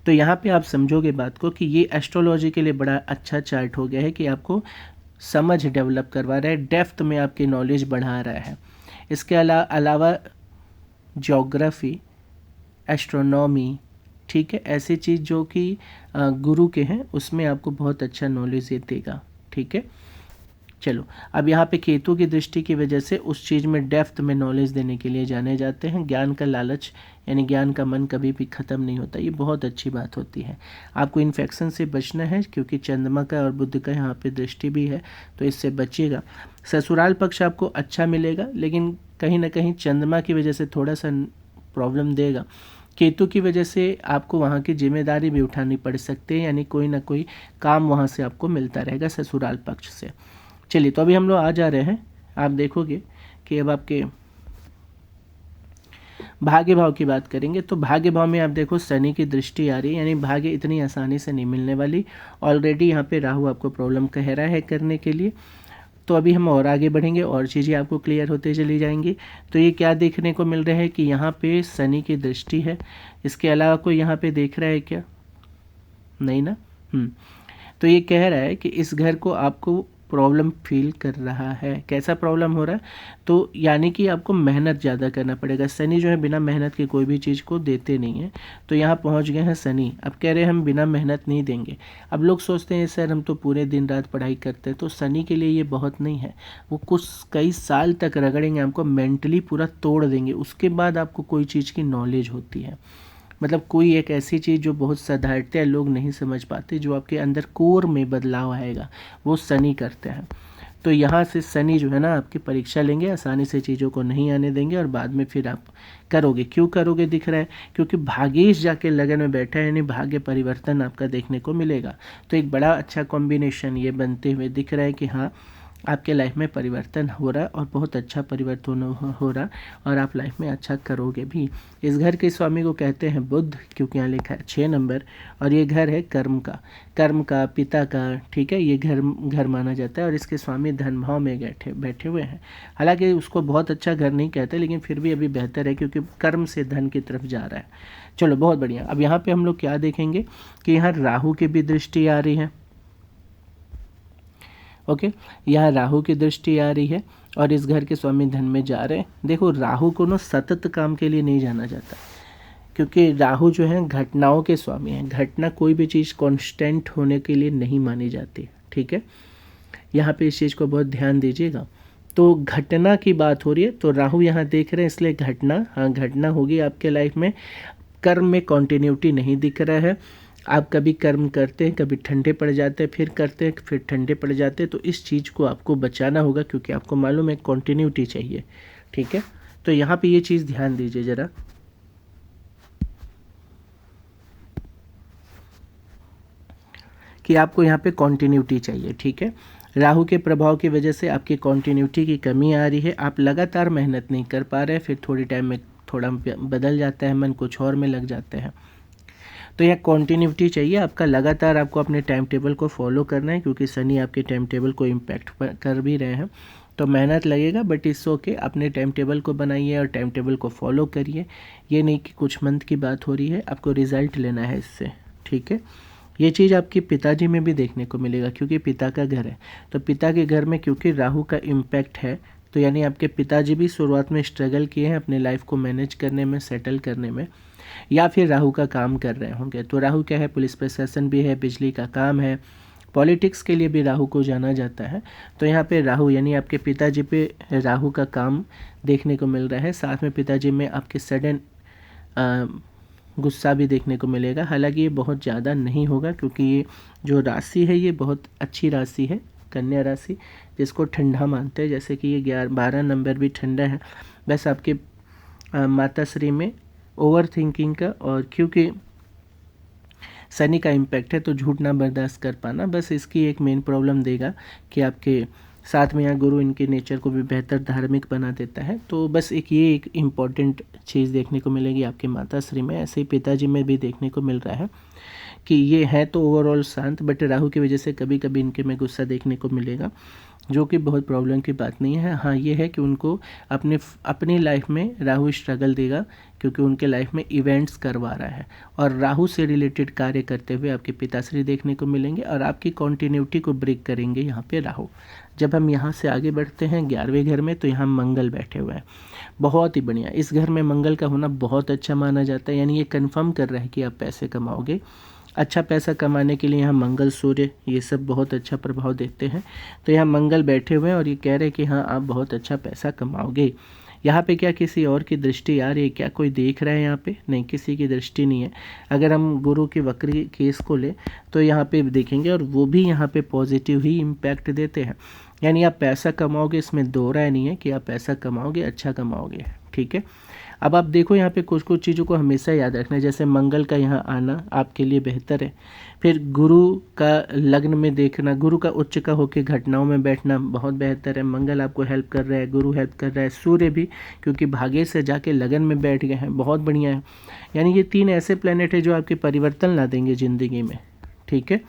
तो यहाँ पे आप समझोगे बात को कि ये एस्ट्रोलॉजी के लिए बड़ा अच्छा चार्ट हो गया है कि आपको समझ डेवलप करवा रहा है, डेप्थ में आपकी नॉलेज बढ़ा रहा है। इसके अलावा ज्योग्राफी, एस्ट्रोनॉमी, ठीक है, ऐसी चीज़ जो कि गुरु के हैं उसमें आपको बहुत अच्छा नॉलेज ये देगा, ठीक है। चलो, अब यहाँ पे केतु की दृष्टि की वजह से उस चीज़ में डेप्थ में नॉलेज देने के लिए जाने जाते हैं। ज्ञान का लालच यानी ज्ञान का मन कभी भी ख़त्म नहीं होता, ये बहुत अच्छी बात होती है। आपको इन्फेक्शन से बचना है, क्योंकि चंद्रमा का और बुध का यहाँ पे दृष्टि भी है, तो इससे बचिएगा। ससुराल पक्ष आपको अच्छा मिलेगा, लेकिन कहीं ना कहीं चंद्रमा की वजह से थोड़ा सा प्रॉब्लम देगा। केतु की वजह से आपको वहाँ की जिम्मेदारी भी उठानी पड़ सकती है, यानी कोई ना कोई काम वहाँ से आपको मिलता रहेगा ससुराल पक्ष से। चलिए, तो अभी हम लोग आ जा रहे हैं। आप देखोगे कि अब आपके भाग्य भाव की बात करेंगे, तो भाग्य भाव में आप देखो शनि की दृष्टि आ रही है, यानी भाग्य इतनी आसानी से नहीं मिलने वाली। ऑलरेडी यहाँ पे राहु आपको प्रॉब्लम कह रहा है करने के लिए। तो अभी हम और आगे बढ़ेंगे और चीज़ें आपको क्लियर होते चली जाएंगी। तो ये क्या देखने को मिल रहा है कि यहाँ पे शनि की दृष्टि है। इसके अलावा कोई यहाँ पे देख रहा है क्या? नहीं ना। तो ये कह रहा है कि इस घर को आपको प्रॉब्लम फील कर रहा है। कैसा प्रॉब्लम हो रहा है? तो यानी कि आपको मेहनत ज़्यादा करना पड़ेगा। शनि जो है बिना मेहनत के कोई भी चीज़ को देते नहीं है। तो यहाँ पहुँच गए हैं शनि, अब कह रहे हैं हम बिना मेहनत नहीं देंगे। अब लोग सोचते हैं सर हम तो पूरे दिन रात पढ़ाई करते हैं, तो शनि के लिए ये बहुत नहीं है। वो कुछ कई साल तक रगड़ेंगे, हमको मेंटली पूरा तोड़ देंगे, उसके बाद आपको कोई चीज़ की नॉलेज होती है। मतलब कोई एक ऐसी चीज़ जो बहुत साधारणतः लोग नहीं समझ पाते, जो आपके अंदर कोर में बदलाव आएगा, वो शनि करते हैं। तो यहाँ से शनि जो है ना आपकी परीक्षा लेंगे, आसानी से चीज़ों को नहीं आने देंगे और बाद में फिर आप करोगे। क्यों करोगे दिख रहा है, क्योंकि भाग्येश जाके लगन में बैठा है, यानी भाग्य परिवर्तन आपका देखने को मिलेगा। तो एक बड़ा अच्छा कॉम्बिनेशन ये बनते हुए दिख रहा है कि हाँ आपके लाइफ में परिवर्तन हो रहा है और बहुत अच्छा परिवर्तन हो रहा और आप लाइफ में अच्छा करोगे भी। इस घर के स्वामी को कहते हैं बुध, क्योंकि यहाँ लिखा है 6 नंबर और ये घर है कर्म का पिता का, ठीक है। ये घर माना जाता है और इसके स्वामी धन भाव में बैठे हुए हैं। हालांकि उसको बहुत अच्छा घर नहीं कहते, लेकिन फिर भी अभी बेहतर है क्योंकि कर्म से धन की तरफ जा रहा है। चलो बहुत बढ़िया। अब यहाँ पे हम लोग क्या देखेंगे कि यहाँ राहु की भी दृष्टि आ रही है। ओके, यहाँ राहु की दृष्टि आ रही है और इस घर के स्वामी धन में जा रहे हैं। देखो राहु को ना सतत काम के लिए नहीं जाना जाता, क्योंकि राहु जो है घटनाओं के स्वामी हैं। घटना कोई भी चीज़ कांस्टेंट होने के लिए नहीं मानी जाती, ठीक है। यहाँ पे इस चीज़ को बहुत ध्यान दीजिएगा। तो घटना की बात हो रही है, तो राहु यहाँ देख रहे हैं, इसलिए घटना, हाँ घटना होगी आपके लाइफ में। कर्म में कॉन्टिन्यूटी नहीं दिख रहा है। आप कभी कर्म करते हैं, कभी ठंडे पड़ जाते हैं, फिर करते हैं, फिर ठंडे पड़ जाते हैं। तो इस चीज़ को आपको बचाना होगा, क्योंकि आपको मालूम है कॉन्टिन्यूटी चाहिए, ठीक है। तो यहाँ पे ये चीज़ ध्यान दीजिए ज़रा। कि आपको यहाँ पे कॉन्टिन्यूटी चाहिए, ठीक है। राहु के प्रभाव की वजह से आपकी कॉन्टिन्यूटी की कमी आ रही है। आप लगातार मेहनत नहीं कर पा रहे, फिर थोड़ी टाइम में थोड़ा बदल जाता है मन, कुछ और में लग जाते हैं। तो यह कॉन्टिन्यूटी चाहिए आपका, लगातार आपको अपने टाइम टेबल को फॉलो करना है, क्योंकि शनि आपके टाइम टेबल को इम्पैक्ट कर भी रहे हैं। तो मेहनत लगेगा, बट इट्स ओके। अपने टाइम टेबल को बनाइए और टाइम टेबल को फॉलो करिए। ये नहीं कि कुछ मंथ की बात हो रही है, आपको रिजल्ट लेना है इससे, ठीक है। ये चीज़ आपके पिताजी में भी देखने को मिलेगा, क्योंकि पिता का घर है। तो पिता के घर में क्योंकि राहु का इम्पैक्ट है, तो यानी आपके पिताजी भी शुरुआत में स्ट्रगल किए हैं अपने लाइफ को मैनेज करने में, सेटल करने में, या फिर राहु का काम कर रहे होंगे। तो राहु क्या है, पुलिस प्रशासन भी है, बिजली का काम है, पॉलिटिक्स के लिए भी राहु को जाना जाता है। तो यहाँ पे राहु यानी आपके पिताजी पे राहु का काम देखने को मिल रहा है। साथ में पिताजी में आपके सडन गुस्सा भी देखने को मिलेगा। हालांकि ये बहुत ज़्यादा नहीं होगा, क्योंकि ये जो राशि है ये बहुत अच्छी राशि है, कन्या राशि, जिसको ठंडा मानते हैं। जैसे कि ये 12 नंबर भी ठंडा है। बस आपके माताश्री में ओवर थिंकिंग का, और क्योंकि शनि का इम्पैक्ट है तो झूठ ना बर्दाश्त कर पाना, बस इसकी एक मेन प्रॉब्लम देगा कि आपके साथ में यहाँ गुरु इनके नेचर को भी बेहतर धार्मिक बना देता है। तो बस एक इम्पॉर्टेंट चीज़ देखने को मिलेगी आपके माताश्री में। ऐसे ही पिताजी में भी देखने को मिल रहा है कि ये है तो ओवरऑल शांत, बट राहु की वजह से कभी कभी इनके में गुस्सा देखने को मिलेगा, जो कि बहुत प्रॉब्लम की बात नहीं है। हाँ ये है कि उनको अपनी लाइफ में राहु स्ट्रगल देगा, क्योंकि उनके लाइफ में इवेंट्स करवा रहा है और राहु से रिलेटेड कार्य करते हुए आपके पिताश्री देखने को मिलेंगे और आपकी कॉन्टिन्यूटी को ब्रेक करेंगे यहाँ पे राहु। जब हम यहाँ से आगे बढ़ते हैं 11वें घर में, तो यहाँ मंगल बैठे हुए हैं। बहुत ही बढ़िया। इस घर में मंगल का होना बहुत अच्छा माना जाता है, यानी ये कन्फर्म कर रहा है कि आप पैसे कमाओगे। अच्छा पैसा कमाने के लिए यहाँ मंगल, सूर्य, ये सब बहुत अच्छा प्रभाव देते हैं। तो यहाँ मंगल बैठे हुए हैं और ये कह रहे हैं कि हाँ आप बहुत अच्छा पैसा कमाओगे। यहाँ पे क्या किसी और की दृष्टि आ रही है क्या, कोई देख रहा है यहाँ पे? नहीं, किसी की दृष्टि नहीं है। अगर हम गुरु की वक्री केस को ले तो यहाँ पे देखेंगे, और वो भी यहाँ पे पॉजिटिव ही इम्पैक्ट देते हैं। यानी आप पैसा कमाओगे, इसमें दो राय नहीं है कि आप पैसा कमाओगे, अच्छा कमाओगे, ठीक है। अब आप देखो यहाँ पे कुछ कुछ चीज़ों को हमेशा याद रखना है। जैसे मंगल का यहाँ आना आपके लिए बेहतर है। फिर गुरु का लग्न में देखना, गुरु का उच्च का होकर घटनाओं में बैठना बहुत बेहतर है। मंगल आपको हेल्प कर रहा है, गुरु हेल्प कर रहा है, सूर्य भी क्योंकि भाग्य से जाके लगन में बैठ गए हैं, बहुत बढ़िया है। यानी ये 3 ऐसे प्लैनेट है जो आपके परिवर्तन ला देंगे ज़िंदगी में, ठीक है।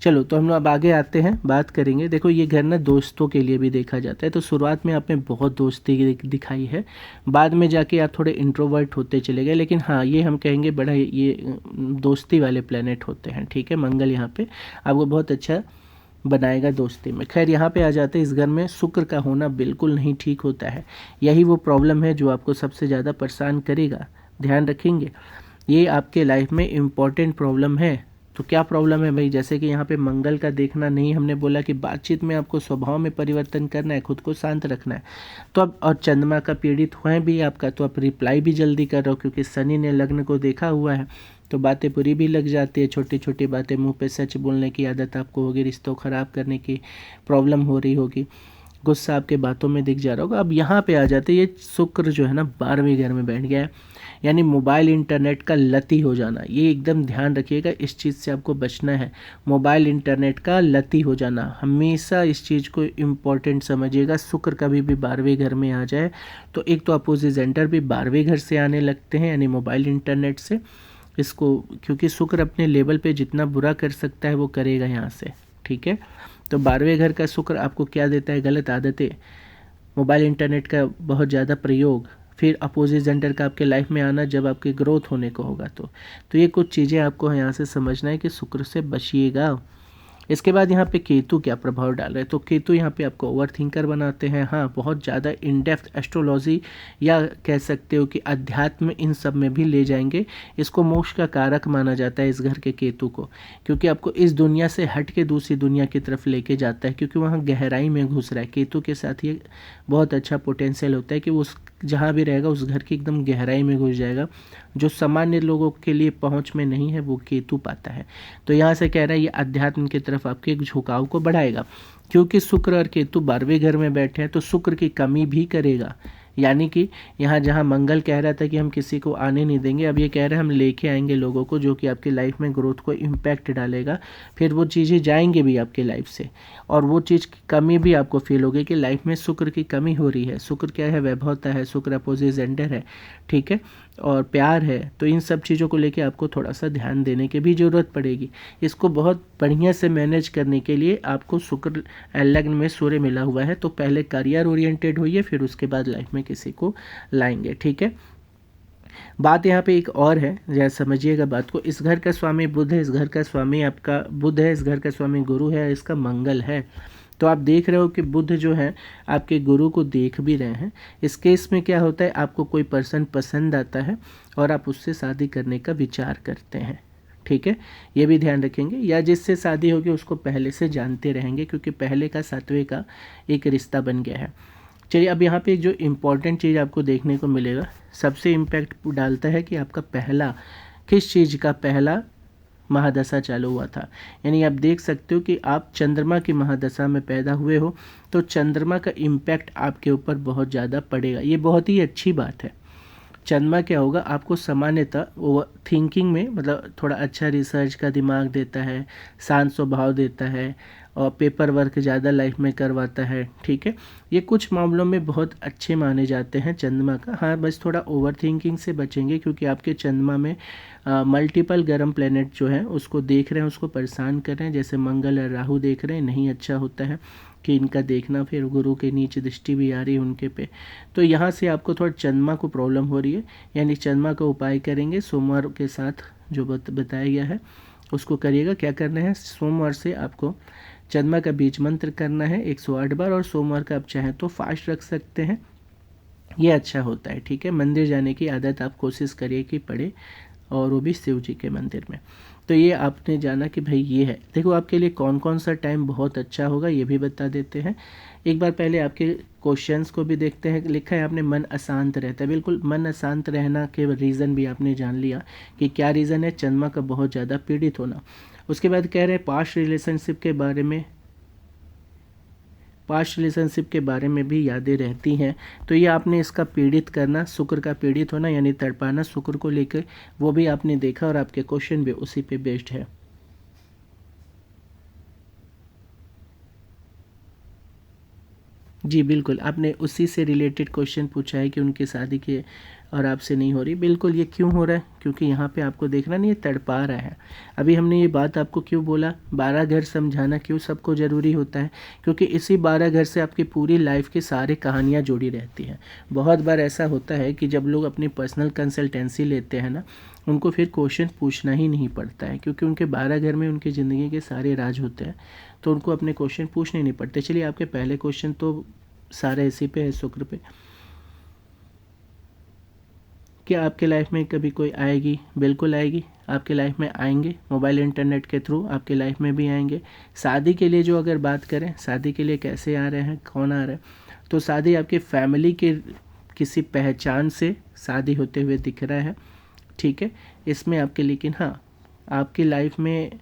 चलो तो हम लोग अब आगे आते हैं, बात करेंगे। देखो ये घर ना दोस्तों के लिए भी देखा जाता है। तो शुरुआत में आपने बहुत दोस्ती दिखाई है, बाद में जाके आप थोड़े इंट्रोवर्ट होते चले गए, लेकिन हाँ ये हम कहेंगे बड़ा ये दोस्ती वाले प्लेनेट होते हैं, ठीक है। मंगल यहाँ पे आपको बहुत अच्छा बनाएगा दोस्ती में। खैर यहाँ पे आ जाते हैं, इस घर में शुक्र का होना बिल्कुल नहीं ठीक होता है। यही वो प्रॉब्लम है जो आपको सबसे ज़्यादा परेशान करेगा, ध्यान रखेंगे। ये आपके लाइफ में इम्पॉर्टेंट प्रॉब्लम है। तो क्या प्रॉब्लम है भाई? जैसे कि यहाँ पे मंगल का देखना नहीं, हमने बोला कि बातचीत में आपको स्वभाव में परिवर्तन करना है, खुद को शांत रखना है। तो अब और चंद्रमा का पीड़ित हुए भी आपका, तो आप रिप्लाई भी जल्दी कर रहे हो क्योंकि शनि ने लग्न को देखा हुआ है। तो बातें बुरी भी लग जाती है, छोटी छोटी बातें, मुंह पे सच बोलने की आदत आपको होगी, रिश्तों ख़राब करने की प्रॉब्लम हो रही होगी, गुस्सा आपके बातों में दिख जा रहा होगा। अब यहाँ पे आ जाते ये शुक्र जो है ना 12वें घर में बैठ गया है, यानी मोबाइल इंटरनेट का लती हो जाना। ये एकदम ध्यान रखिएगा, इस चीज़ से आपको बचना है। मोबाइल इंटरनेट का लती हो जाना, हमेशा इस चीज़ को इम्पोर्टेंट समझिएगा। शुक्र कभी भी 12वें घर में आ जाए तो एक तो अपोजिट जेंडर भी 12वें घर से आने लगते हैं, यानी मोबाइल इंटरनेट से। इसको क्योंकि शुक्र अपने लेवल पे जितना बुरा कर सकता है वो करेगा यहाँ से, ठीक है। तो 12वें घर का शुक्र आपको क्या देता है? गलत आदतें, मोबाइल इंटरनेट का बहुत ज़्यादा प्रयोग, फिर अपोजिट जेंडर का आपके लाइफ में आना जब आपके ग्रोथ होने को होगा। तो ये कुछ चीज़ें आपको यहाँ से समझना है कि शुक्र से बचिएगा। इसके बाद यहाँ पे केतु क्या प्रभाव डाल रहे हैं? तो केतु यहाँ पे आपको ओवर थिंकर बनाते हैं। हाँ, बहुत ज़्यादा इन डेप्थ एस्ट्रोलॉजी या कह सकते हो कि अध्यात्म इन सब में भी ले जाएंगे। इसको मोक्ष का कारक माना जाता है इस घर के केतु को, क्योंकि आपको इस दुनिया से हट के दूसरी दुनिया की तरफ लेके जाता है, क्योंकि वहाँ गहराई में घुस रहा है। केतु के साथ ये बहुत अच्छा पोटेंशियल होता है कि वो जहाँ भी रहेगा उस घर की एकदम गहराई में घुस जाएगा, जो सामान्य लोगों के लिए पहुँच में नहीं है वो केतु पाता है। तो यहाँ से कह रहा है ये अध्यात्म की तरफ आपके झुकाव को बढ़ाएगा, क्योंकि शुक्र और केतु 12वें घर में बैठे हैं तो शुक्र की कमी भी करेगा। यानी कि यहाँ जहाँ मंगल कह रहा था कि हम किसी को आने नहीं देंगे, अब ये कह रहे हैं हम लेके आएंगे लोगों को जो कि आपकी लाइफ में ग्रोथ को इम्पैक्ट डालेगा। फिर वो चीज़ें जाएंगे भी आपके लाइफ से, और वो चीज़ की कमी भी आपको फील होगी कि लाइफ में शुक्र की कमी हो रही है। शुक्र क्या है? वैभवता है, शुक्र अपोजिट जेंडर है, ठीक है, और प्यार है। तो इन सब चीज़ों को लेके आपको थोड़ा सा ध्यान देने की भी ज़रूरत पड़ेगी। इसको बहुत बढ़िया से मैनेज करने के लिए आपको शुक्र लग्न में सूर्य मिला हुआ है, तो पहले करियर ओरिएंटेड होइए, फिर उसके बाद लाइफ में किसी को लाएंगे, ठीक है। बात यहाँ पे एक और है, जरा समझिएगा बात को। इस घर का स्वामी बुध है, इस घर का स्वामी आपका बुध है, इस घर का स्वामी गुरु है, इसका मंगल है। तो आप देख रहे हो कि बुध जो है आपके गुरु को देख भी रहे हैं। इस केस में क्या होता है, आपको कोई पर्सन पसंद आता है और आप उससे शादी करने का विचार करते हैं, ठीक है, ये भी ध्यान रखेंगे। या जिससे शादी होगी उसको पहले से जानते रहेंगे, क्योंकि पहले का 7वें का एक रिश्ता बन गया है। चलिए, अब यहाँ पे जो इम्पॉर्टेंट चीज़ आपको देखने को मिलेगा, सबसे इम्पैक्ट डालता है कि आपका पहला किस चीज़ का पहला महादशा चालू हुआ था। यानी आप देख सकते हो कि आप चंद्रमा की महादशा में पैदा हुए हो, तो चंद्रमा का इम्पैक्ट आपके ऊपर बहुत ज़्यादा पड़ेगा। ये बहुत ही अच्छी बात है। चंद्रमा क्या होगा, आपको सामान्यतः ओवर थिंकिंग में, मतलब थोड़ा अच्छा रिसर्च का दिमाग देता है, शांत स्वभाव देता है, और पेपर वर्क ज़्यादा लाइफ में करवाता है, ठीक है। ये कुछ मामलों में बहुत अच्छे माने जाते हैं चंद्रमा का। हाँ, बस थोड़ा ओवर थिंकिंग से बचेंगे, क्योंकि आपके चंद्रमा में मल्टीपल गर्म प्लेनेट जो है उसको देख रहे हैं, उसको परेशान कर रहे हैं, जैसे मंगल और राहु देख रहे हैं। नहीं अच्छा होता है कि इनका देखना, फिर गुरु के नीचे दृष्टि भी आ रही है उनके पे। तो यहाँ से आपको थोड़ा चंद्रमा को प्रॉब्लम हो रही है, यानी चंद्रमा का उपाय करेंगे सोमवार के साथ, जो बताया गया है उसको करिएगा। क्या करना है, सोमवार से आपको चंद्रमा का बीज मंत्र करना है 108 बार, और सोमवार का आप चाहें तो फास्ट रख सकते हैं, ये अच्छा होता है, ठीक है। मंदिर जाने की आदत आप कोशिश करिए कि पड़े, और वो भी शिव जी के मंदिर में। तो ये आपने जाना कि भाई ये है। देखो आपके लिए कौन कौन सा टाइम बहुत अच्छा होगा ये भी बता देते हैं। एक बार पहले आपके क्वेश्चंस को भी देखते हैं। लिखा है आपने मन अशांत रहता है, बिल्कुल मन अशांत रहना के रीज़न भी आपने जान लिया कि क्या रीज़न है, चंद्रमा का बहुत ज़्यादा पीड़ित होना। उसके बाद कह रहे हैं पास्ट रिलेशनशिप के बारे में, पास्ट रिलेशनशिप के बारे में भी यादें रहती हैं। तो ये आपने इसका पीड़ित करना, शुक्र का पीड़ित होना यानी तड़पाना शुक्र को लेकर, वो भी आपने देखा, और आपके क्वेश्चन भी उसी पे बेस्ड है। जी बिल्कुल, आपने उसी से रिलेटेड क्वेश्चन पूछा है कि उनकी शादी के और आपसे नहीं हो रही। बिल्कुल, ये क्यों हो रहा है, क्योंकि यहाँ पे आपको देखना नहीं, ये तड़पा रहा है। अभी हमने ये बात आपको क्यों बोला, 12 घर समझाना क्यों सबको ज़रूरी होता है, क्योंकि इसी 12 घर से आपकी पूरी लाइफ की सारी कहानियाँ जुड़ी रहती हैं। बहुत बार ऐसा होता है कि जब लोग अपनी पर्सनल कंसल्टेंसी लेते हैं ना, उनको फिर क्वेश्चन पूछना ही नहीं पड़ता है, क्योंकि उनके 12 घर में उनकी ज़िंदगी के सारे राज होते हैं, तो उनको अपने क्वेश्चन पूछने नहीं पड़ते। चलिए, आपके पहले क्वेश्चन तो सारे इसी पे है, शुक्र पे। क्या आपके लाइफ में कभी कोई आएगी? बिल्कुल आएगी, आपके लाइफ में आएंगे, मोबाइल इंटरनेट के थ्रू आपके लाइफ में भी आएंगे। शादी के लिए जो अगर बात करें, शादी के लिए कैसे आ रहे हैं, कौन आ रहा है, तो शादी आपकी फैमिली के किसी पहचान से शादी होते हुए दिख रहा है, ठीक है। इसमें आपके, लेकिन हाँ आपकी लाइफ में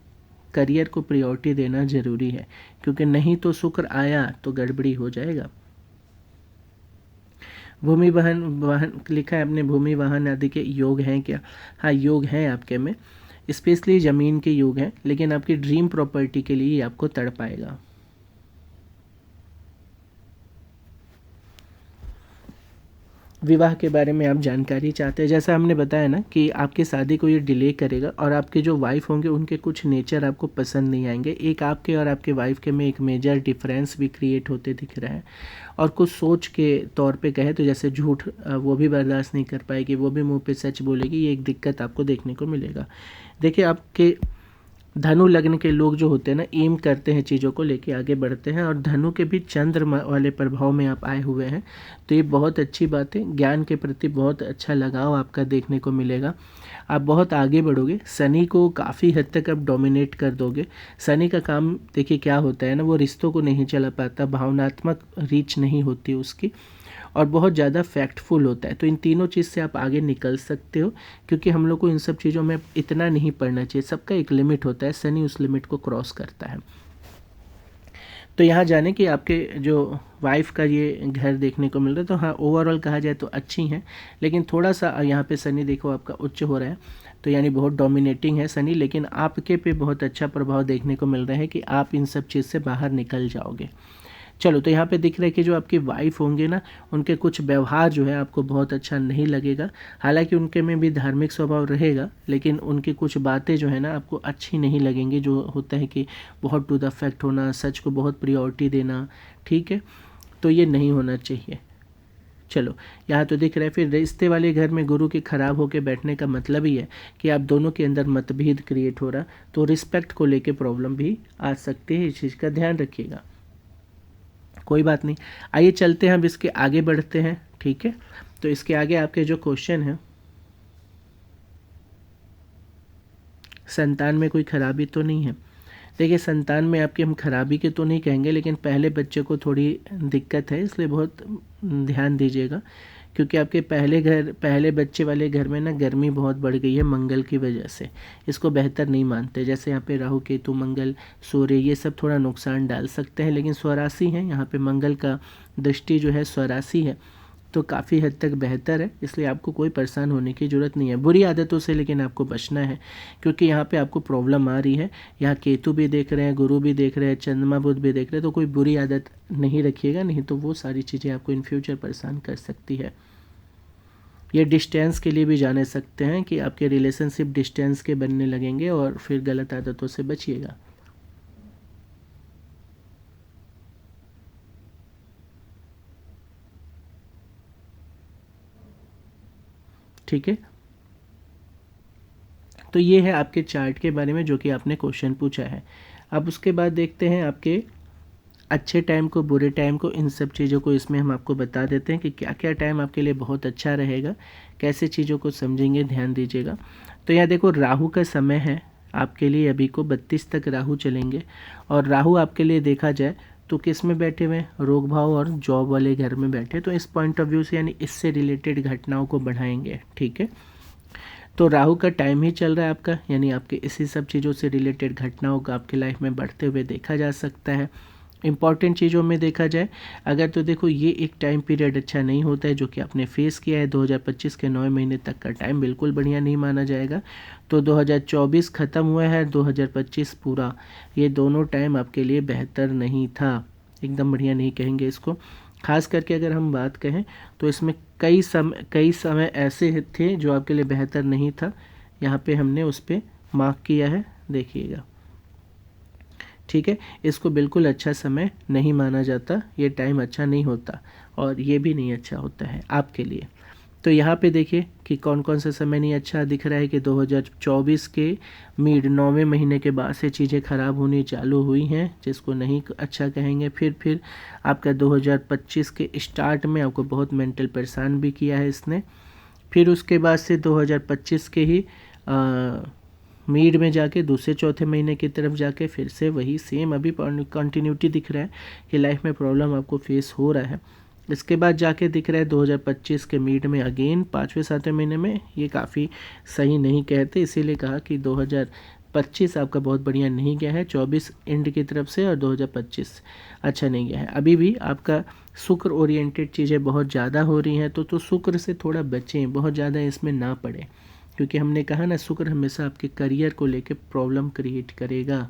करियर को प्रायोरिटी देना ज़रूरी है, क्योंकि नहीं तो शुक्र आया तो गड़बड़ी हो जाएगा। भूमि वाहन वाहन लिखा है आपने, भूमि वाहन आदि के योग हैं क्या? हाँ योग हैं आपके में, स्पेशली ज़मीन के योग हैं, लेकिन आपकी ड्रीम प्रॉपर्टी के लिए आपको तड़ पाएगा। विवाह के बारे में आप जानकारी चाहते हैं, जैसा हमने बताया ना कि आपकी शादी को ये डिले करेगा, और आपके जो वाइफ होंगे उनके कुछ नेचर आपको पसंद नहीं आएंगे। एक आपके और आपके वाइफ के में एक मेजर डिफरेंस भी क्रिएट होते दिख रहा है, और कुछ सोच के तौर पे कहे तो जैसे झूठ वो भी बर्दाश्त नहीं कर पाएगी, वो भी मुंह पे सच बोलेगी, ये एक दिक्कत आपको देखने को मिलेगा। देखिए आपके धनु लग्न के लोग जो होते हैं ना, एम करते हैं चीज़ों को लेके आगे बढ़ते हैं, और धनु के भी चंद्र वाले प्रभाव में आप आए हुए हैं, तो ये बहुत अच्छी बात है। ज्ञान के प्रति बहुत अच्छा लगाव आपका देखने को मिलेगा, आप बहुत आगे बढ़ोगे। शनि को काफ़ी हद तक आप डोमिनेट कर दोगे। शनि का काम देखिए क्या होता है ना, वो रिश्तों को नहीं चला पाता, भावनात्मक रीच नहीं होती उसकी, और बहुत ज़्यादा फैक्टफुल होता है। तो इन तीनों चीज़ से आप आगे निकल सकते हो, क्योंकि हम लोग को इन सब चीज़ों में इतना नहीं पढ़ना चाहिए, सबका एक लिमिट होता है, शनि उस लिमिट को क्रॉस करता है। तो यहाँ जाने कि आपके जो वाइफ का ये घर देखने को मिल रहा है, तो हाँ ओवरऑल कहा जाए तो अच्छी हैं, लेकिन थोड़ा सा यहाँ पे शनि देखो आपका उच्च हो रहा है, तो यानी बहुत डोमिनेटिंग है शनि, लेकिन आपके पे बहुत अच्छा प्रभाव देखने को मिल रहा है कि आप इन सब चीज़ से बाहर निकल जाओगे। चलो, तो यहाँ पे दिख रहा है कि जो आपकी वाइफ होंगे ना, उनके कुछ व्यवहार जो है आपको बहुत अच्छा नहीं लगेगा। हालांकि उनके में भी धार्मिक स्वभाव रहेगा, लेकिन उनकी कुछ बातें जो है ना आपको अच्छी नहीं लगेंगी, जो होता है कि बहुत टू द फैक्ट होना, सच को बहुत प्रायोरिटी देना, ठीक है, तो ये नहीं होना चाहिए। चलो, यहाँ तो दिख रहा है। फिर रिश्ते वाले घर में गुरु के खराब होकर बैठने का मतलब ही है कि आप दोनों के अंदर मतभेद क्रिएट हो रहा, तो रिस्पेक्ट को लेके प्रॉब्लम भी आ सकती है, इस चीज़ का ध्यान रखिएगा। कोई बात नहीं, आइए चलते हैं, अब इसके आगे बढ़ते हैं, ठीक है। तो इसके आगे आपके जो क्वेश्चन है, संतान में कोई खराबी तो नहीं है। देखिए संतान में आपके हम खराबी के तो नहीं कहेंगे, लेकिन पहले बच्चे को थोड़ी दिक्कत है, इसलिए बहुत ध्यान दीजिएगा, क्योंकि आपके पहले बच्चे वाले घर में ना गर्मी बहुत बढ़ गई है मंगल की वजह से, इसको बेहतर नहीं मानते। जैसे यहाँ पे राहु केतु मंगल सूर्य ये सब थोड़ा नुकसान डाल सकते हैं, लेकिन स्वराशि है, यहाँ पे मंगल का दृष्टि जो है स्वराशि है, तो काफ़ी हद तक बेहतर है, इसलिए आपको कोई परेशान होने की ज़रूरत नहीं है। बुरी आदतों से लेकिन आपको बचना है, क्योंकि यहाँ पे आपको प्रॉब्लम आ रही है। यहाँ केतु भी देख रहे हैं, गुरु भी देख रहे हैं, चंद्रमा बुध भी देख रहे हैं, तो कोई बुरी आदत नहीं रखिएगा, नहीं तो वो सारी चीज़ें आपको इन फ्यूचर परेशान कर सकती है। ये डिस्टेंस के लिए भी जाने सकते हैं कि आपके रिलेशनशिप डिस्टेंस के बनने लगेंगे, और फिर गलत आदतों से बचिएगा। ठीक है, तो ये है आपके चार्ट के बारे में जो कि आपने क्वेश्चन पूछा है। अब उसके बाद देखते हैं आपके अच्छे टाइम को, बुरे टाइम को, इन सब चीज़ों को इसमें हम आपको बता देते हैं कि क्या क्या टाइम आपके लिए बहुत अच्छा रहेगा, कैसे चीज़ों को समझेंगे, ध्यान दीजिएगा। तो यहाँ देखो राहु का समय है आपके लिए, अभी को 32 तक राहु चलेंगे, और राहु आपके लिए देखा जाए तो किस में बैठे हुए हैं, रोग भाव और जॉब वाले घर में बैठे, तो इस पॉइंट ऑफ व्यू से यानी इससे रिलेटेड घटनाओं को बढ़ाएंगे, ठीक है। तो राहु का टाइम ही चल रहा है आपका, यानी आपके इसी सब चीज़ों से रिलेटेड घटनाओं का आपके लाइफ में बढ़ते हुए देखा जा सकता है। इंपॉर्टेंट चीज़ों में देखा जाए अगर, तो देखो ये एक टाइम पीरियड अच्छा नहीं होता है जो कि आपने फेस किया है। 2025 के 9 महीने तक का टाइम बिल्कुल बढ़िया नहीं माना जाएगा। तो 2024 ख़त्म हुआ है, 2025 पूरा, ये दोनों टाइम आपके लिए बेहतर नहीं था, एकदम बढ़िया नहीं कहेंगे इसको। खास करके अगर हम बात कहें तो इसमें कई समय ऐसे थे जो आपके लिए बेहतर नहीं था, यहाँ पे हमने उस पर मार्क किया है, देखिएगा, ठीक है। इसको बिल्कुल अच्छा समय नहीं माना जाता, ये टाइम अच्छा नहीं होता, और ये भी नहीं अच्छा होता है आपके लिए। तो यहाँ पे देखिए कि कौन कौन सा समय नहीं अच्छा दिख रहा है कि 2024 के मिड 9वें महीने के बाद से चीज़ें ख़राब होनी चालू हुई हैं, जिसको नहीं अच्छा कहेंगे। फिर आपका 2025 के स्टार्ट में आपको बहुत मेंटल परेशान भी किया है इसने। फिर उसके बाद से 2025 के ही मिड में जाके दूसरे चौथे महीने की तरफ जाके फिर से वही सेम अभी कंटिन्यूटी दिख रहा है कि लाइफ में प्रॉब्लम आपको फेस हो रहा है। इसके बाद जाके दिख रहा है 2025 के मिड में अगेन 5वें 7वें महीने में, ये काफ़ी सही नहीं कहते, इसीलिए कहा कि 2025 आपका बहुत बढ़िया नहीं गया है, 24 एंड की तरफ से, और 2025 अच्छा नहीं गया है। अभी भी आपका शुक्र ओरिएंटेड चीज़ें बहुत ज़्यादा हो रही हैं, तो शुक्र से थोड़ा बचें, बहुत ज़्यादा इसमें ना पड़े, क्योंकि हमने कहा ना शुक्र हमेशा आपके करियर को लेके प्रॉब्लम क्रिएट करेगा।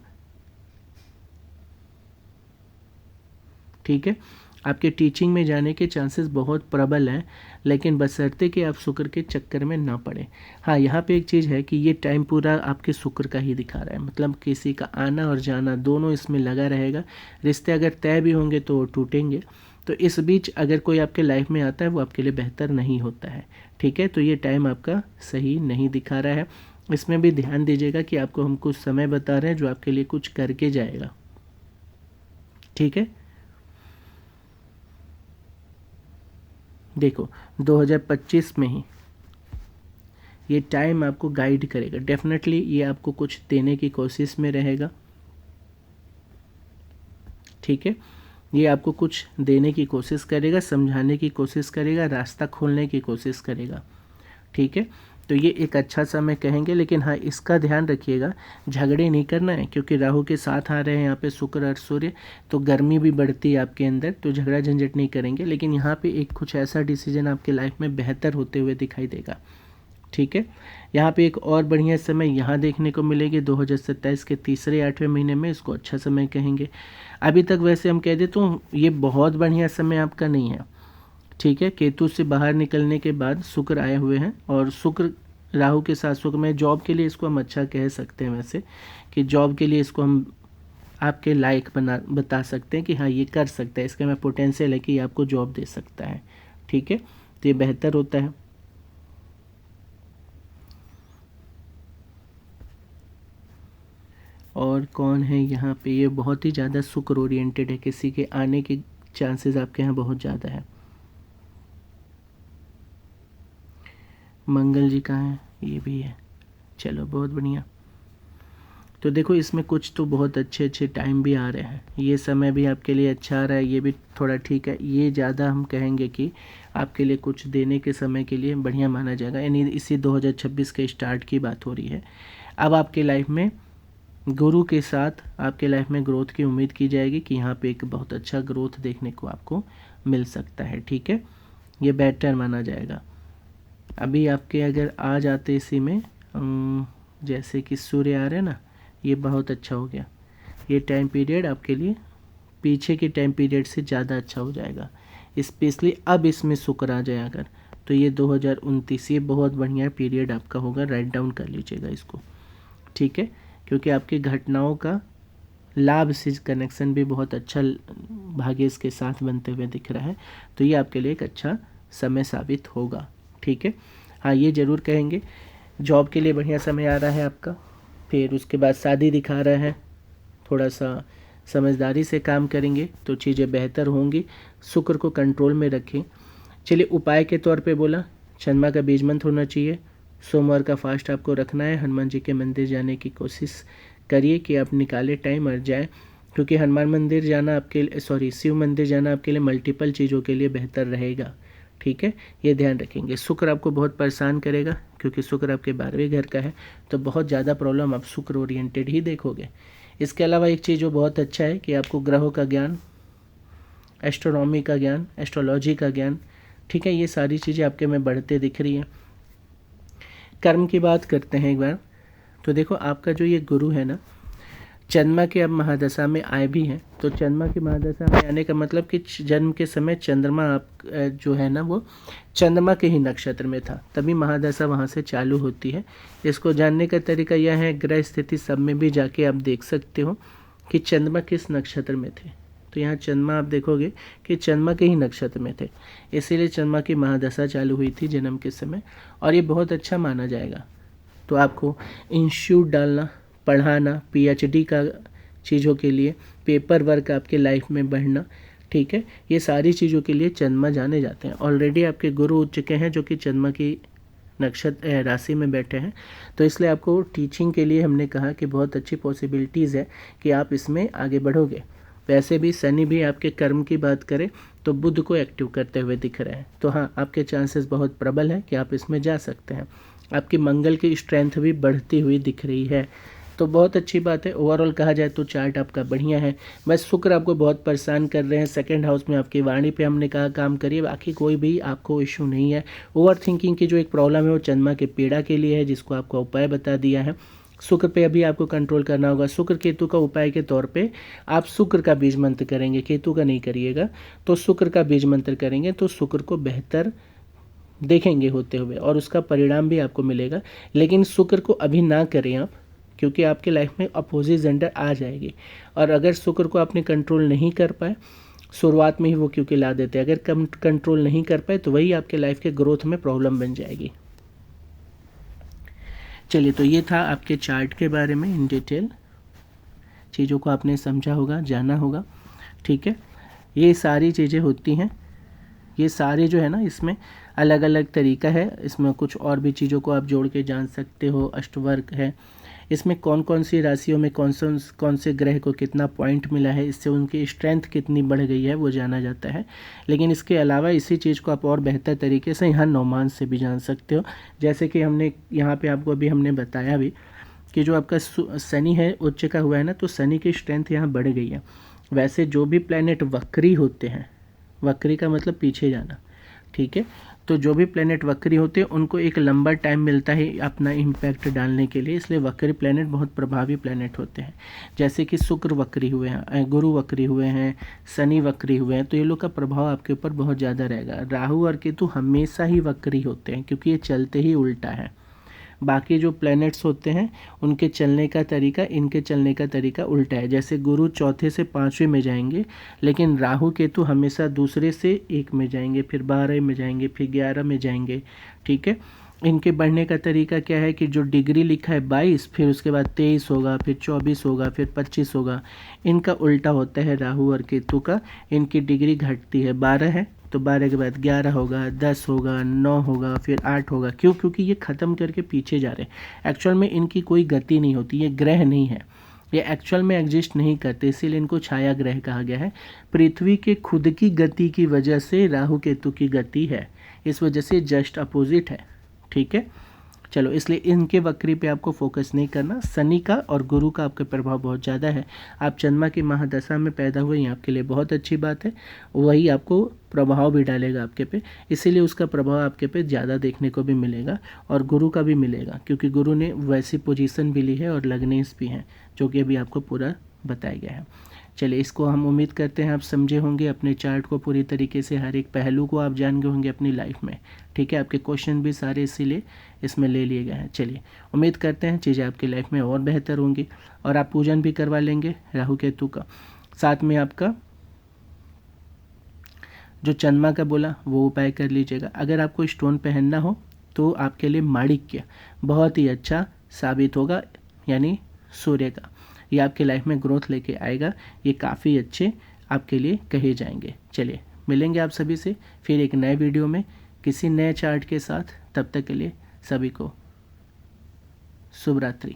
ठीक है, आपके टीचिंग में जाने के चांसेस बहुत प्रबल हैं, लेकिन बशर्ते कि आप शुक्र के चक्कर में ना पड़े। हाँ, यहाँ पे एक चीज़ है कि ये टाइम पूरा आपके शुक्र का ही दिखा रहा है, मतलब किसी का आना और जाना दोनों इसमें लगा रहेगा। रिश्ते अगर तय भी होंगे तो वो टूटेंगे, तो इस बीच अगर कोई आपके लाइफ में आता है वो आपके लिए बेहतर नहीं होता है। ठीक है, तो ये टाइम आपका सही नहीं दिखा रहा है। इसमें भी ध्यान दीजिएगा कि आपको हम कुछ समय बता रहे हैं जो आपके लिए कुछ करके जाएगा। ठीक है, देखो 2025 में ही ये टाइम आपको गाइड करेगा, डेफिनेटली ये आपको कुछ देने की कोशिश में रहेगा। ठीक है, ये आपको कुछ देने की कोशिश करेगा, समझाने की कोशिश करेगा, रास्ता खोलने की कोशिश करेगा। ठीक है, तो ये एक अच्छा समय कहेंगे, लेकिन हाँ इसका ध्यान रखिएगा झगड़े नहीं करना है, क्योंकि राहु के साथ आ रहे हैं यहाँ पे शुक्र और सूर्य, तो गर्मी भी बढ़ती है आपके अंदर, तो झगड़ा झंझट नहीं करेंगे, लेकिन यहाँ पे एक कुछ ऐसा डिसीजन आपके लाइफ में बेहतर होते हुए दिखाई देगा। ठीक है, यहाँ पे एक और बढ़िया समय यहाँ देखने को मिलेगी 2027 के 3-8वें महीने में, इसको अच्छा समय कहेंगे। अभी तक वैसे हम कह दे तो ये बहुत बढ़िया समय आपका नहीं है। ठीक है, केतु से बाहर निकलने के बाद शुक्र आए हुए हैं, और शुक्र राहु के साथ शुक्र में जॉब के लिए इसको हम अच्छा कह सकते हैं वैसे, कि जॉब के लिए इसको हम आपके लायक बता सकते हैं कि हाँ ये कर सकता है, इसका में पोटेंशियल है कि ये आपको जॉब दे सकता है। ठीक है, तो ये बेहतर होता है। और कौन है यहाँ पे, ये बहुत ही ज़्यादा शुक्र ओरिएंटेड है, किसी के आने के चांसेस आपके यहाँ बहुत ज़्यादा है। मंगल जी कहाँ हैं, ये भी है, चलो बहुत बढ़िया। तो देखो इसमें कुछ तो बहुत अच्छे अच्छे टाइम भी आ रहे हैं, ये समय भी आपके लिए अच्छा आ रहा है, ये भी थोड़ा ठीक है, ये ज़्यादा हम कहेंगे कि आपके लिए कुछ देने के समय के लिए बढ़िया माना जाएगा, यानी इसी 2026 के स्टार्ट की बात हो रही है। अब आपके लाइफ में गुरु के साथ आपके लाइफ में ग्रोथ की उम्मीद की जाएगी, कि यहाँ पे एक बहुत अच्छा ग्रोथ देखने को आपको मिल सकता है। ठीक है, ये बेटर माना जाएगा। अभी आपके अगर आ जाते इसी में जैसे कि सूर्य आ रहे हैं ना, ये बहुत अच्छा हो गया, ये टाइम पीरियड आपके लिए पीछे के टाइम पीरियड से ज़्यादा अच्छा हो जाएगा, स्पेशली अब इसमें शुक्र आ जाए अगर, तो ये 2029 ये बहुत बढ़िया पीरियड आपका होगा, राइट डाउन कर लीजिएगा इसको। ठीक है, क्योंकि आपकी घटनाओं का लाभ से कनेक्शन भी बहुत अच्छा भाग्य इसके साथ बनते हुए दिख रहा है, तो ये आपके लिए एक अच्छा समय साबित होगा। ठीक है, हाँ ये ज़रूर कहेंगे जॉब के लिए बढ़िया समय आ रहा है आपका। फिर उसके बाद शादी दिखा रहा है, थोड़ा सा समझदारी से काम करेंगे तो चीज़ें बेहतर होंगी, शुक्र को कंट्रोल में रखें। चलिए उपाय के तौर पे बोला, चंद्रमा का बीज मंत्र होना चाहिए, सोमवार का फास्ट आपको रखना है, हनुमान जी के मंदिर जाने की कोशिश करिए कि आप निकाले टाइम और जाए, क्योंकि हनुमान मंदिर जाना आपके लिए शिव मंदिर जाना आपके लिए मल्टीपल चीज़ों के लिए बेहतर रहेगा। ठीक है, ये ध्यान रखेंगे। शुक्र आपको बहुत परेशान करेगा, क्योंकि शुक्र आपके 12वें घर का है, तो बहुत ज़्यादा प्रॉब्लम आप शुक्र ओरिएंटेड ही देखोगे। इसके अलावा एक चीज़ जो बहुत अच्छा है कि आपको ग्रहों का ज्ञान, एस्ट्रोनॉमी का ज्ञान, एस्ट्रोलॉजी का ज्ञान, ठीक है, ये सारी चीज़ें आपके में बढ़ते दिख रही हैं। कर्म की बात करते हैं एक बार, तो देखो आपका जो ये गुरु है ना, चंद्रमा के अब महादशा में आए भी हैं, तो चंद्रमा की महादशा में आने का मतलब कि जन्म के समय चंद्रमा आप जो है ना वो चंद्रमा के ही नक्षत्र में था, तभी महादशा वहाँ से चालू होती है। इसको जानने का तरीका यह है, ग्रह स्थिति सब में भी जाके आप देख सकते हो कि चंद्रमा किस नक्षत्र में थे, तो यहाँ चंद्रमा आप देखोगे कि चंद्रमा के ही नक्षत्र में थे, इसीलिए चंद्रमा की महादशा चालू हुई थी जन्म के समय, और ये बहुत अच्छा माना जाएगा। तो आपको इंस्टीट्यूट डालना, पढ़ाना, पीएचडी का चीज़ों के लिए, पेपर वर्क आपके लाइफ में बढ़ना, ठीक है, ये सारी चीज़ों के लिए चंद्रमा जाने जाते हैं। ऑलरेडी आपके गुरु उठ चुके हैं जो कि चंद्रमा की नक्षत्र राशि में बैठे हैं, तो इसलिए आपको टीचिंग के लिए हमने कहा कि बहुत अच्छी पॉसिबिलिटीज़ है कि आप इसमें आगे बढ़ोगे। वैसे भी शनि भी आपके कर्म की बात करें तो बुध को एक्टिव करते हुए दिख रहे हैं, तो हाँ आपके चांसेस बहुत प्रबल है कि आप इसमें जा सकते हैं। आपकी मंगल की स्ट्रेंथ भी बढ़ती हुई दिख रही है, तो बहुत अच्छी बात है। ओवरऑल कहा जाए तो चार्ट आपका बढ़िया है। बस शुक्र आपको बहुत परेशान कर रहे हैं। सेकंड हाउस में आपकी वाणी पे हमने कहा काम करिए, बाकी कोई भी आपको इशू नहीं है। ओवर थिंकिंग की जो एक प्रॉब्लम है वो चंद्रमा के पीड़ा के लिए है, जिसको आपको उपाय बता दिया है। शुक्र पे अभी आपको कंट्रोल करना होगा। शुक्र केतु का उपाय के तौर पे आप शुक्र का बीज मंत्र करेंगे, केतु का नहीं करिएगा। तो शुक्र का बीज मंत्र करेंगे तो शुक्र को बेहतर देखेंगे होते हुए और उसका परिणाम भी आपको मिलेगा। लेकिन शुक्र को अभी ना करें आप, क्योंकि आपके लाइफ में अपोजिट जेंडर आ जाएगी। और अगर शुक्र को आपने कंट्रोल नहीं कर पाए शुरुआत में ही वो क्योंकि ला देते हैं, अगर कंट्रोल नहीं कर पाए तो वही आपके लाइफ के ग्रोथ में प्रॉब्लम बन जाएगी। चलिए, तो ये था आपके चार्ट के बारे में इन डिटेल। चीज़ों को आपने समझा होगा, जाना होगा, ठीक है। ये सारी चीज़ें होती हैं, ये सारे जो है ना इसमें अलग अलग तरीका है। इसमें कुछ और भी चीज़ों को आप जोड़ के जान सकते हो। अष्टवर्ग है, इसमें कौन कौन सी राशियों में कौन से ग्रह को कितना पॉइंट मिला है, इससे उनकी स्ट्रेंथ कितनी बढ़ गई है वो जाना जाता है। लेकिन इसके अलावा इसी चीज़ को आप और बेहतर तरीके से यहाँ नौमान से भी जान सकते हो। जैसे कि हमने यहाँ पे आपको अभी हमने बताया भी कि जो आपका शनि है उच्च का हुआ है ना, तो शनि की स्ट्रेंथ यहाँ बढ़ गई है। वैसे जो भी प्लैनेट वक्री होते हैं, वक्री का मतलब पीछे जाना, ठीक है, तो जो भी प्लैनेट वक्री होते हैं उनको एक लंबा टाइम मिलता है अपना इम्पैक्ट डालने के लिए, इसलिए वक्री प्लैनेट बहुत प्रभावी प्लैनेट होते हैं। जैसे कि शुक्र वक्री हुए हैं, गुरु वक्री हुए हैं, शनि वक्री हुए हैं, तो ये लोग का प्रभाव आपके ऊपर बहुत ज़्यादा रहेगा। राहु और केतु हमेशा ही वक्री होते हैं क्योंकि ये चलते ही उल्टा है। बाकी जो प्लैनेट्स होते हैं उनके चलने का तरीका, इनके चलने का तरीका उल्टा है। जैसे गुरु चौथे से पाँचवें में जाएंगे, लेकिन राहु केतु हमेशा दूसरे से एक में जाएंगे, फिर 12 में जाएंगे, फिर 11 में जाएंगे, ठीक है। इनके बढ़ने का तरीका क्या है कि जो डिग्री लिखा है 22, फिर उसके बाद 23 होगा, फिर 24 होगा, फिर 25 होगा। इनका उल्टा होता है राहु और केतु का। इनकी डिग्री घटती है, 12 है तो 12 के बाद 11 होगा, 10 होगा, 9 होगा, फिर 8 होगा। क्यों? क्योंकि ये ख़त्म करके पीछे जा रहे हैं। एक्चुअल में इनकी कोई गति नहीं होती, ये ग्रह नहीं है, ये एक्चुअल में एग्जिस्ट नहीं करते, इसीलिए इनको छाया ग्रह कहा गया है। पृथ्वी के खुद की गति की वजह से राहु केतु की गति है, इस वजह से जस्ट अपोजिट है, ठीक है। चलो, इसलिए इनके वक्री पे आपको फोकस नहीं करना। शनि का और गुरु का आपका प्रभाव बहुत ज़्यादा है। आप चंद्रमा की महादशा में पैदा हुए, ये आपके लिए बहुत अच्छी बात है। वही आपको प्रभाव भी डालेगा आपके पे, इसीलिए उसका प्रभाव आपके पे ज़्यादा देखने को भी मिलेगा और गुरु का भी मिलेगा, क्योंकि गुरु ने वैसी पोजीशन भी ली है और लग्नेश भी हैं, जो कि अभी आपको पूरा बताया गया है। चलिए, इसको हम उम्मीद करते हैं आप समझे होंगे। अपने चार्ट को पूरी तरीके से हर एक पहलू को आप जान गए होंगे अपनी लाइफ में, ठीक है। आपके क्वेश्चन भी सारे इसीलिए इसमें ले लिए गए हैं। चलिए, उम्मीद करते हैं चीज़ें आपकी लाइफ में और बेहतर होंगी और आप पूजन भी करवा लेंगे राहु केतु का। साथ में आपका जो चंद्रमा का बोला वो उपाय कर लीजिएगा। अगर आपको स्टोन पहनना हो तो आपके लिए माणिक्य बहुत ही अच्छा साबित होगा, यानी सूर्य का। ये आपके लाइफ में ग्रोथ लेके आएगा, ये काफ़ी अच्छे आपके लिए कहे जाएंगे। चलिए, मिलेंगे आप सभी से फिर एक नए वीडियो में किसी नए चार्ट के साथ। तब तक के लिए सभी को शुभ रात्रि।